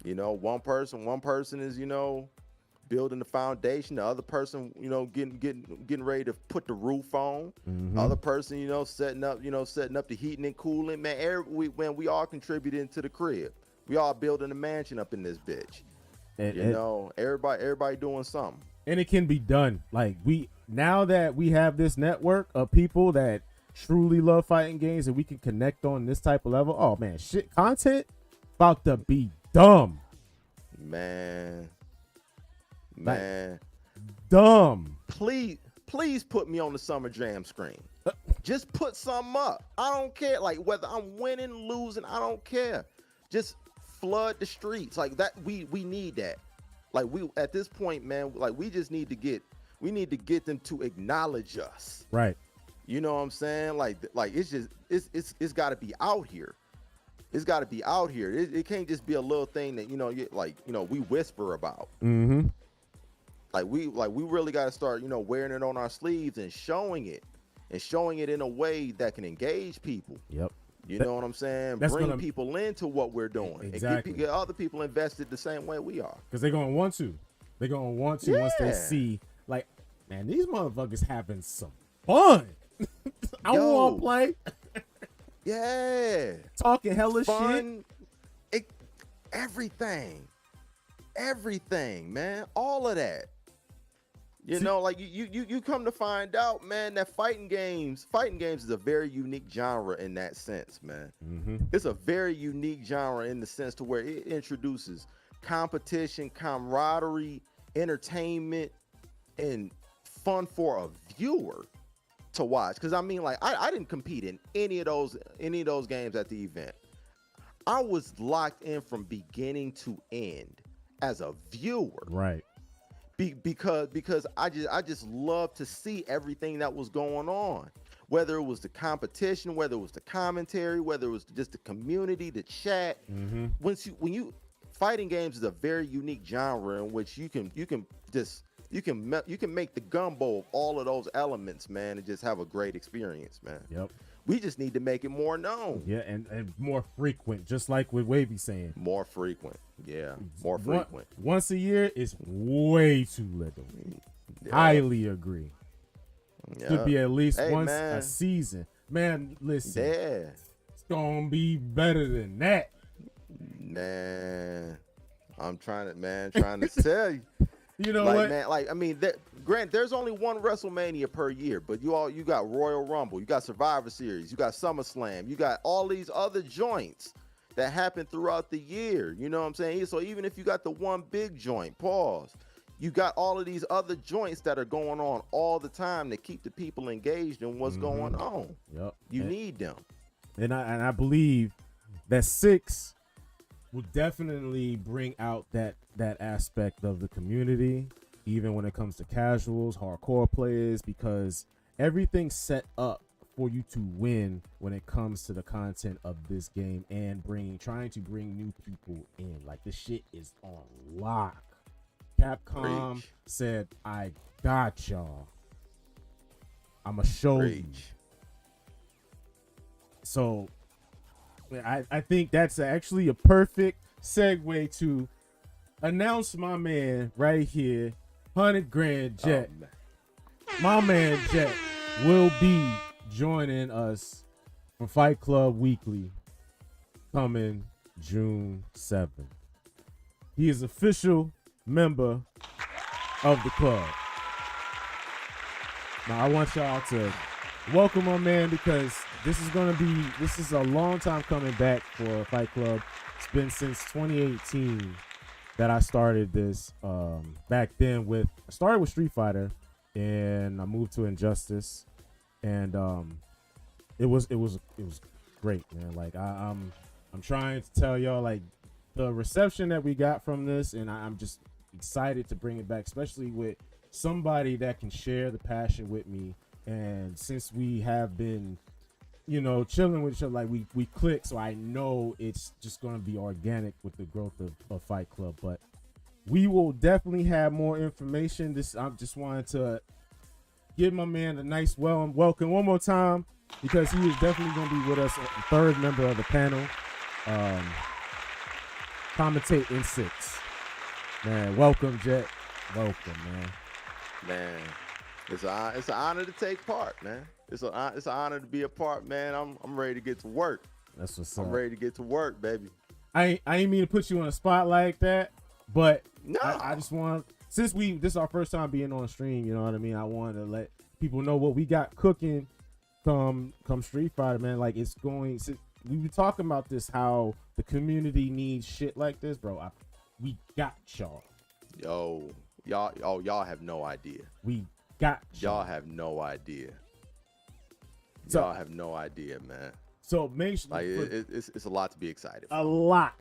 You know, one person is, you know, building the foundation. The other person, you know, getting ready to put the roof on. Mm-hmm. Other person, you know, setting up the heating and cooling. Man, we all contributing to the crib. We all building a mansion up in this bitch. And everybody doing something. And it can be done. Like, now that we have this network of people that truly love fighting games, and we can connect on this type of level. Oh man, shit, content about to be dumb. Man. Dumb. Please put me on the Summer Jam screen. Just put something up. I don't care. Like, whether I'm winning, losing, I don't care. Just flood the streets. Like that. We need that. Like, we, at this point, man, like, we just need to get them to acknowledge us. Right. You know what I'm saying? Like it's got to be out here. It's got to be out here. It can't just be a little thing that, you know, we whisper about. Mm-hmm. Like we really got to start, you know, wearing it on our sleeves and showing it in a way that can engage people. Yep. You know what I'm saying? That's Bring gonna people into what we're doing. exactly. And get other people invested the same way we are. Because they're gonna want to. They're gonna want to once they see, like, man, these motherfuckers having some fun. I want to play. Yeah. Talking hella fun, shit. Everything, man. All of that. You know, like you come to find out, man, that fighting games is a very unique genre in that sense, man. Mm-hmm. It's a very unique genre in the sense to where it introduces competition, camaraderie, entertainment, and fun for a viewer to watch. Because I mean, like, I didn't compete in any of those games at the event. I was locked in from beginning to end as a viewer, right? Because I just love to see everything that was going on, whether it was the competition, whether it was the commentary, whether it was just the community, the chat. Mm-hmm. When you fighting games is a very unique genre in which you can make the gumbo of all of those elements, man, and just have a great experience, man. Yep. We just need to make it more known. Yeah, and more frequent, just like what Wavy saying. More frequent. Yeah, more frequent. Once a year is way too little. Yeah. Highly agree. Yeah. Should be at least once a season. Man, listen. Yeah. It's going to be better than that. Man, I'm trying to tell you. You know like, what? Man, like, I mean, Grant, there's only one WrestleMania per year, but you got Royal Rumble, you got Survivor Series, you got SummerSlam, you got all these other joints that happen throughout the year. You know what I'm saying? So even if you got the one big joint, you got all of these other joints that are going on all the time to keep the people engaged in what's going on. Yep. You need them. And I believe that 6 will definitely bring out that aspect of the community, even when it comes to casuals, hardcore players, because everything's set up for you to win when it comes to the content of this game and trying to bring new people in. Like, this shit is on lock. Capcom said, I got y'all. I'ma show you. So I think that's actually a perfect segue to announce my man right here, 100 Grand Jet. My man Jet will be joining us for Fight Club Weekly coming June 7th. He is official member of the club. Now I want y'all to welcome my man, because this is a long time coming back for Fight Club. It's been since 2018 that I started this. Back then I started with Street Fighter, and I moved to Injustice, and it was great, man. Like I'm trying to tell y'all, like, the reception that we got from this, and I'm just excited to bring it back, especially with somebody that can share the passion with me. And since we have been, chilling with each other, like we click, so I know it's just going to be organic with the growth of Fight Club. But we will definitely have more information. I just wanted to give my man a nice welcome one more time, because he is definitely going to be with us, a third member of the panel, commentate in 6. Man, welcome, Jet. Welcome, man. Man, it's an honor to take part, man. It's an honor to be a part, man. I'm ready to get to work. That's what's up. I'm ready to get to work, baby. I ain't mean to put you on a spot like that, but no. I just want, since this is our first time being on stream, you know what I mean? I wanted to let people know what we got cooking come Street Fighter, man. Like, it's going. We were talking about this, how the community needs shit like this, bro. We got y'all. Y'all have no idea. We got y'all have no idea. Y'all have no idea, man. So make sure, like, it's a lot to be excited for. A lot.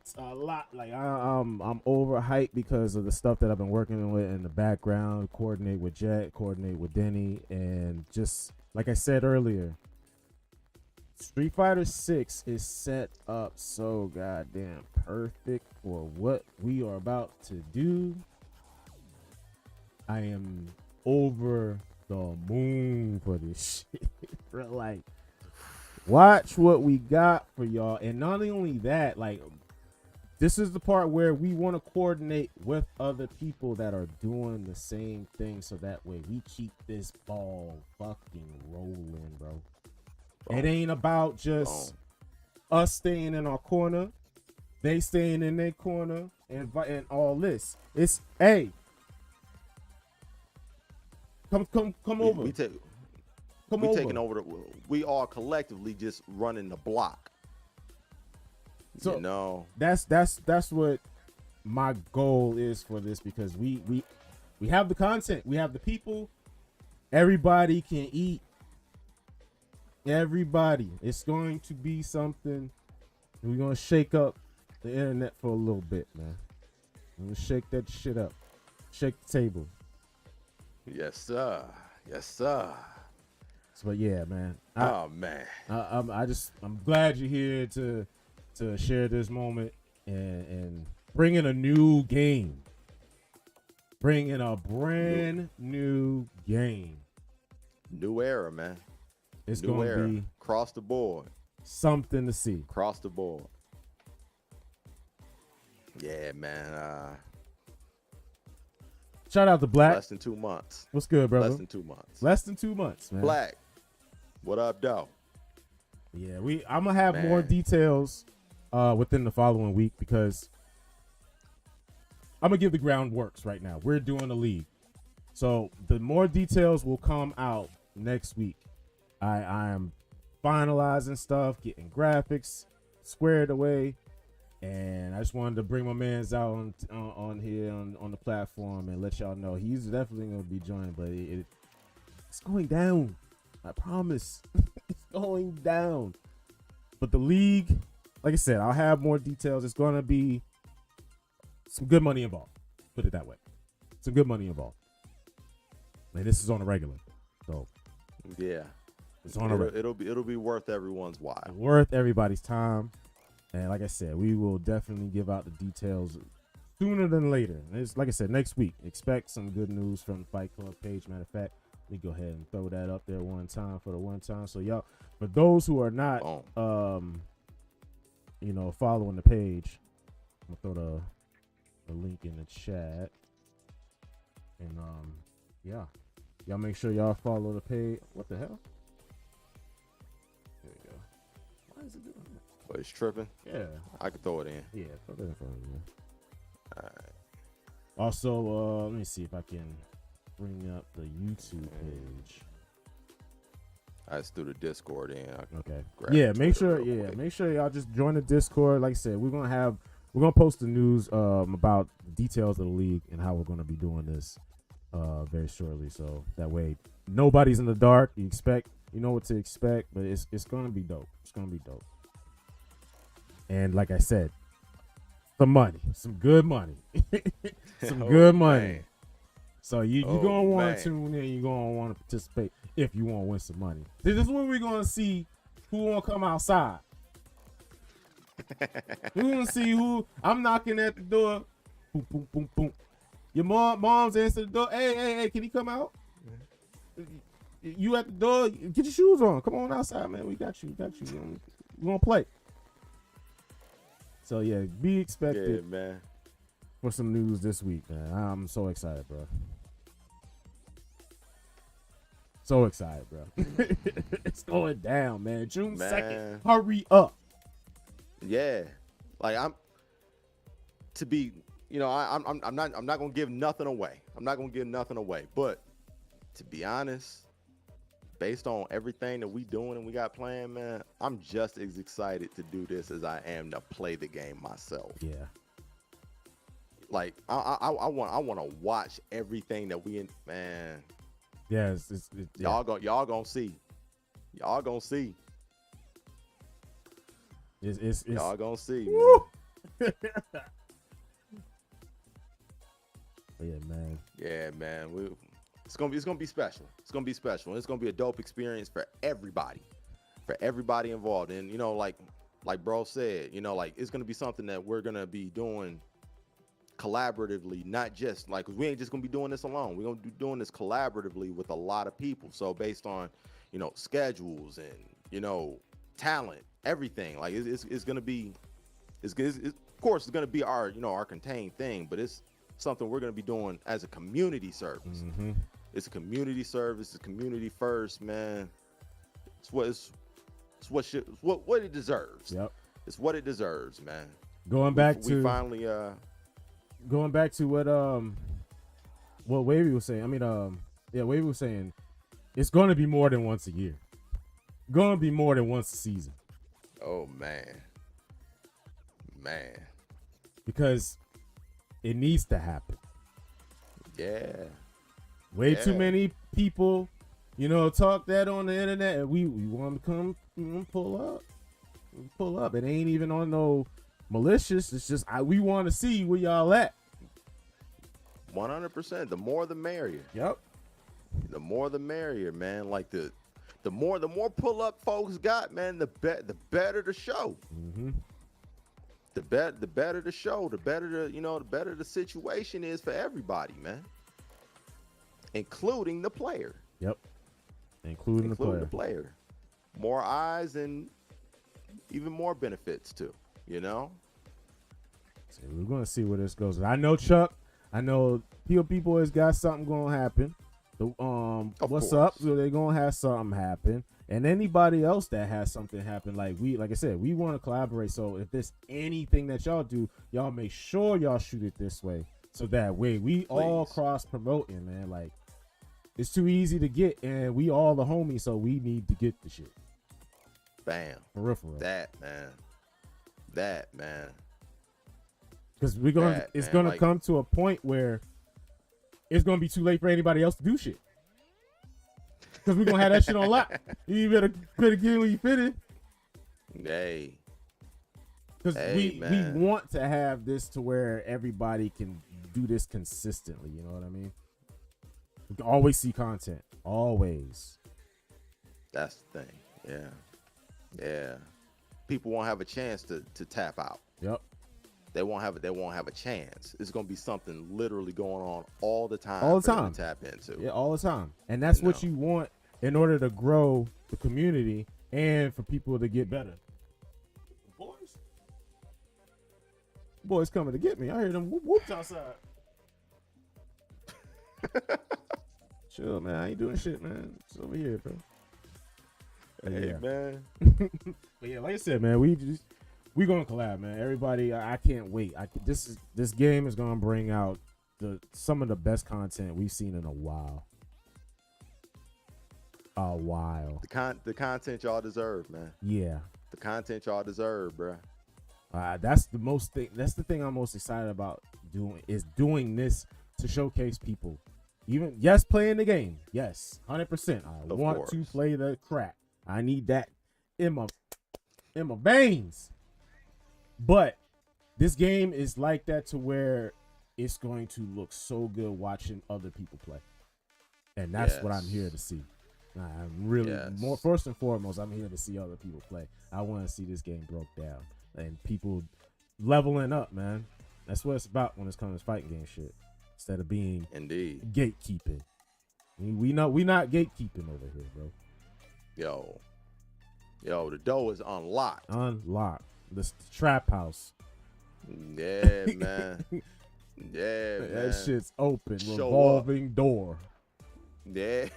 Like, I'm overhyped because of the stuff that I've been working with in the background. Coordinate with Jet, coordinate with Denny, and just like I said earlier, Street Fighter 6 is set up so goddamn perfect for what we are about to do. I am over the moon for this shit, bro. Like, Watch what we got for y'all. And not only that, like, this is the part where we want to coordinate with other people that are doing the same thing, so that way we keep this ball fucking rolling, bro. It ain't about just us staying in our corner, they staying in their corner, and all this. It's, hey, come over. We taking over. We all collectively just running the block. So you know, that's what my goal is for this, because we have the content, we have the people, everybody can eat. Everybody, it's going to be something. We're gonna shake up the internet for a little bit, man. We're gonna shake that shit up, shake the table. Yes, sir. Yes, sir. But yeah, man. Man. I'm glad you're here to share this moment and bring in a new game. Bring in a brand new game. New era, man. It's new gonna era. be across the board. Something to see. Across the board. Yeah, man. Shout out to Black. Less than 2 months. What's good, brother? Less than 2 months. Less than 2 months, man. Black. What up, though? Yeah, I'm gonna have more details within the following week, because I'm gonna give the groundworks right now. We're doing a league, so the more details will come out next week. I am finalizing stuff, getting graphics squared away, and I just wanted to bring my man's out on here on the platform and let y'all know he's definitely gonna be joining, but it's going down. I promise. It's going down. But the league, like I said, I'll have more details. It's going to be some good money involved. Put it that way. Some good money involved. And this is on a regular. So, yeah. It's on a regular. It'll be worth everyone's while. Worth everybody's time. And like I said, we will definitely give out the details sooner than later. It's like I said, next week. Expect some good news from the Fight Club page. Matter of fact, let me go ahead and throw that up there one time. So y'all, for those who are not following the page, I'm gonna throw the link in the chat. And y'all make sure y'all follow the page. What the hell? There we go. Why is it doing that? Oh, it's tripping? Yeah. I can throw it in. Yeah, throw it in front of you. All right. Also, let me see if I can bring up the YouTube page. I just threw the Discord in. Okay. Yeah, make sure y'all just join the Discord. Like I said, we're gonna post the news about the details of the league and how we're gonna be doing this very shortly. So that way nobody's in the dark. You know what to expect, but it's gonna be dope. It's gonna be dope. And like I said, some good money. Some good money. Man. So you're gonna want to tune in. You're gonna want to participate if you want to win some money. This is when we're gonna see who won't come outside. We're gonna see who. I'm knocking at the door. Boom, boom, boom, boom. Your mom's answer the door. Hey, can he come out? You at the door? Get your shoes on. Come on outside, man. We got you. We're gonna play. So yeah, be expected, man, for some news this week, man. I'm so excited, bro. So excited, bro. It's going down, man. June 2nd. Hurry up. Yeah. Like I'm not gonna give nothing away. But to be honest, based on everything that we doing and we got planned, man, I'm just as excited to do this as I am to play the game myself. Yeah. Like I want to watch everything that we in, man. Yeah, y'all gonna see. Y'all gonna see. Y'all gonna see. Man. Yeah, man. It's gonna be special. It's gonna be special. And it's gonna be a dope experience for everybody involved. And like bro said, like it's gonna be something that we're gonna be doing collaboratively, not just like, 'cause we ain't just gonna be doing this alone. We're gonna be doing this collaboratively with a lot of people. So based on schedules and talent, everything. Like it's gonna be, it's of course it's gonna be our our contained thing, but it's something we're gonna be doing as a community service. Mm-hmm. It's a community service. It's community first, man. It's what it deserves. Yep. It's what it deserves, man. Going back we to finally what Wavy was saying. I mean, Wavy was saying it's going to be more than once a year. Going to be more than once a season. Oh man. Because it needs to happen. Yeah. Way too many people, talk that on the internet. We want to come pull up. It ain't even on no malicious. It's just we want to see where y'all at. 100%. The more the merrier. Yep. The more the merrier, man. Like the more pull up folks got, man, the better the show. Mm-hmm. The better the show, the better the better the situation is for everybody, man. Including the player. Yep. Including the player. More eyes and even more benefits too, So we're gonna see where this goes. I know Chuck. I know people has got something gonna happen. What's up? So they're gonna have something happen. And anybody else that has something happen, like I said, we want to collaborate. So if there's anything that y'all do, y'all make sure y'all shoot it this way. So that way we all cross promoting, man. Like it's too easy to get, and we all the homies, so we need to get the shit. Bam. For real. That man. Because it's gonna come to a point where it's gonna be too late for anybody else to do shit. Because we're gonna have that shit on lock. You better get it when you fit it. Hey. Because we want to have this to where everybody can do this consistently. You know what I mean? We can always see content. Always. That's the thing. Yeah. People won't have a chance to tap out. Yep. They won't have a chance. It's gonna be something literally going on all the time. All the time. To tap into. Yeah, all the time. And that's what you want in order to grow the community and for people to get better. Boys coming to get me. I hear them whoops outside. Chill, man. I ain't doing shit, man. It's over here, bro. Hey, man. But yeah, like I said, man, we gonna collab, man. Everybody, I can't wait. This game is gonna bring out some of the best content we've seen in a while. The content y'all deserve, man. Yeah. The content y'all deserve, bro. That's the thing I'm most excited about doing this to showcase people. Playing the game. Yes, 100%. I want to play the crap. I need that in my veins. But this game is like that to where it's going to look so good watching other people play. And that's what I'm here to see. I'm really more first and foremost, I'm here to see other people play. I want to see this game broke down and people leveling up, man. That's what it's about when it comes to fighting game shit. Instead of being gatekeeping. We not gatekeeping over here, bro. Yo, the door is unlocked. The trap house. Yeah, man. Yeah, man. That shit's open. Revolving door. Yeah.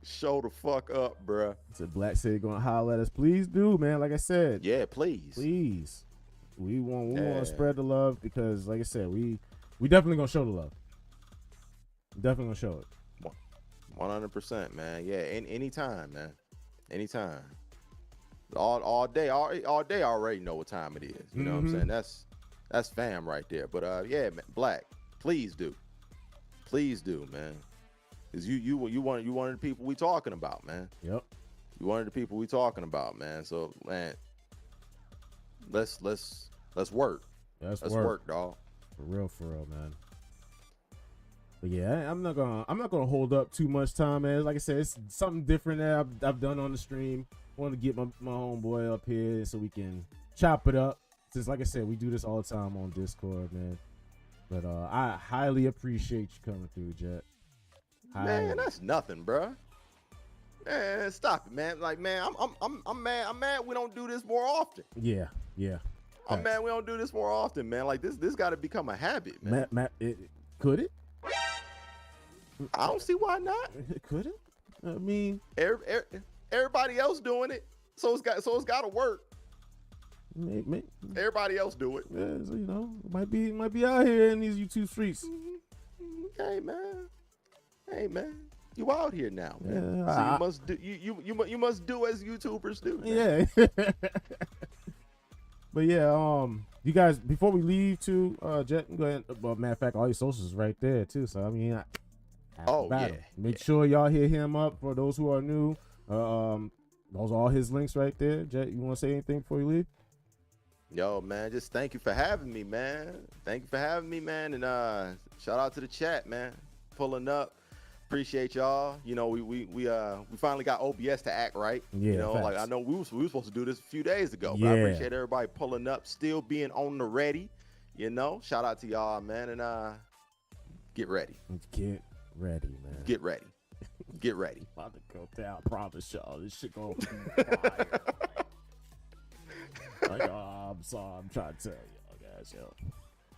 Show the fuck up, bruh. Said Black City gonna holler at us. Please do, man. Like I said. Yeah, please. Please. We want to spread the love because, like I said, we definitely gonna show the love. Definitely gonna show it. 100%, man. Yeah, anytime, man. Anytime. All day. I already know what time it is. You know what I'm saying? That's fam right there. But yeah, man, Black, please do, man. Cause you one of the people we talking about, man. Yep. You one of the people we talking about, man. So, man, let's work. Let's work, dog. For real, man. But yeah, I'm not gonna hold up too much time, man. Like I said, it's something different that I've done on the stream. I want to get my homeboy up here so we can chop it up. Since, like I said, we do this all the time on Discord, man. But I highly appreciate you coming through, Jet. Man, that's nothing, bro. Man, stop it, man. Like, man, I'm mad. I'm mad we don't do this more often. Yeah, yeah. I'm mad we don't do this more often, man. Like this got to become a habit, man. Matt, could it? I don't see why not. Could it? I mean, everybody else doing it, so it's got to work. Maybe, Everybody else do it. yeah, so, you know, might be out here in these YouTube streets. Hey man, you out here now, man. Yeah, So you must do you must do as YouTubers do. Man. Yeah. But yeah, you guys, before we leave too, Jet, go ahead. Well, matter of fact, all your socials is right there too. So I mean, make sure y'all hit him up. For those who are new, those are all his links right there. Jet, you want to say anything before you leave? Yo, man, just thank you for having me, man. Thank you for having me, man. And shout out to the chat, man. Pulling up. Appreciate y'all. You know, we finally got OBS to act right. Yeah, you know, facts. like I know we were supposed to do this a few days ago, but I appreciate everybody pulling up, still being on the ready. You know, shout out to y'all, man, and get ready. Get ready, man. Get ready. Get ready. About to go down. I promise y'all, this shit gonna be fire. Like, oh, I'm sorry, I'm trying to tell y'all guys, yo.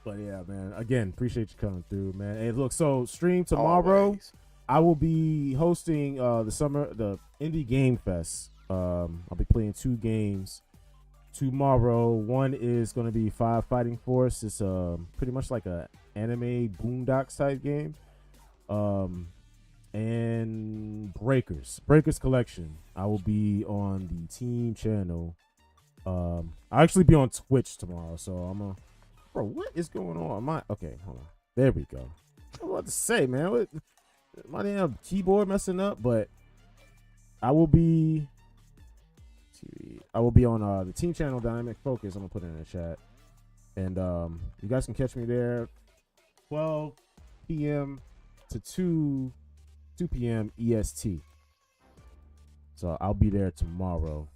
But yeah, man. Again, appreciate you coming through, man. Hey, look, so stream tomorrow. Always. I will be hosting the Indie Game Fest. I'll be playing 2 games tomorrow. One is going to be Five Fighting Force. It's pretty much like a anime Boondocks type game. And Breakers Collection. I will be on the team channel. I'll actually be on Twitch tomorrow, so I'm bro, what is going on? Okay, hold on. There we go. I was about to say, man, what, my damn keyboard messing up, but I will be on the team channel Dynamic Focus. I'm gonna put it in the chat, and you guys can catch me there 12 p.m. to 2 p.m. EST. So I'll be there tomorrow,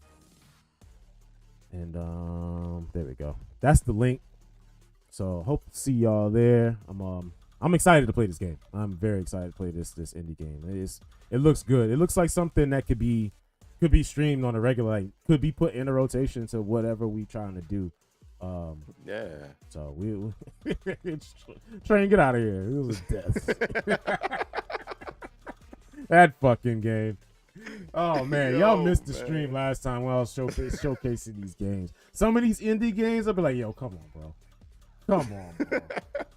and there we go. That's the link. So hope to see y'all there. I'm excited to play this game. I'm very excited to play this indie game. It looks good. It looks like something that could be streamed on a regular, like could be put in a rotation to whatever we trying to do. Yeah. So we try and get out of here. It was death. That fucking game. Oh man, y'all missed the stream last time when I was showcasing these games. Some of these indie games, I'll be like, yo, come on, bro. Come on, bro.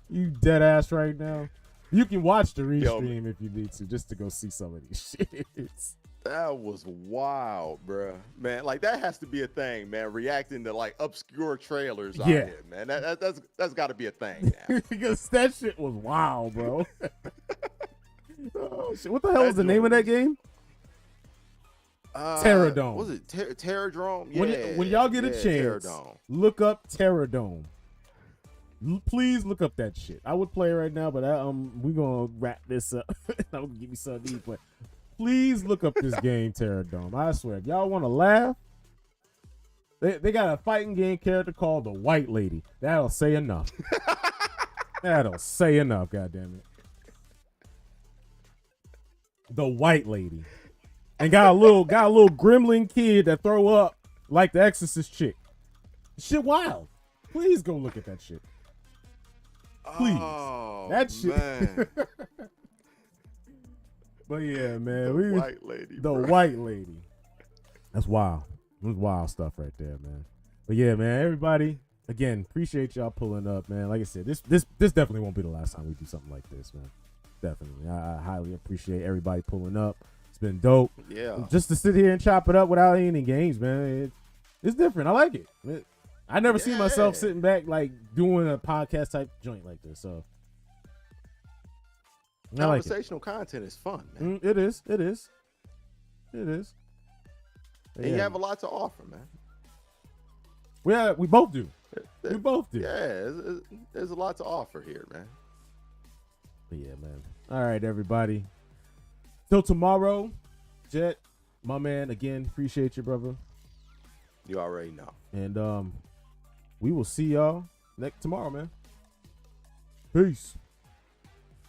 You dead ass right now. You can watch the restream if you need to, just to go see some of these shits. That was wild, bro. Man, like that has to be a thing, man. Reacting to like obscure trailers out here, man. That's got to be a thing now. Because that shit was wild, bro. Oh shit! What the hell was the name of that game? Terradome. Was it Terradome? Yeah. When y'all get a chance, look up Terradome. Please look up that shit. I would play right now, but we gonna wrap this up. I'm gonna give you something to eat, but please look up this game, Terradome. I swear, if y'all want to laugh, they got a fighting game character called the White Lady. That'll say enough. That'll say enough. Goddamn it. The White Lady, and got a little gremlin kid that throw up like the Exorcist chick. Shit wild. Please go look at that shit. Please. Oh, that shit. Man. But yeah, man. The White Lady. That's wild. It was wild stuff right there, man. But yeah, man, everybody, again, appreciate y'all pulling up, man. Like I said, this definitely won't be the last time we do something like this, man. Definitely. I highly appreciate everybody pulling up. It's been dope. Yeah. Just to sit here and chop it up without any games, man. It's different. I like it. I never seen myself sitting back like doing a podcast type joint like this. So conversational content is fun, man. It is. And you have a lot to offer, man. We both do. We both do. Yeah, there's a lot to offer here, man. But yeah, man. All right, everybody. Till tomorrow, Jet, my man. Again, appreciate you, brother. You already know. And we will see y'all tomorrow, man. Peace.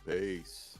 Peace.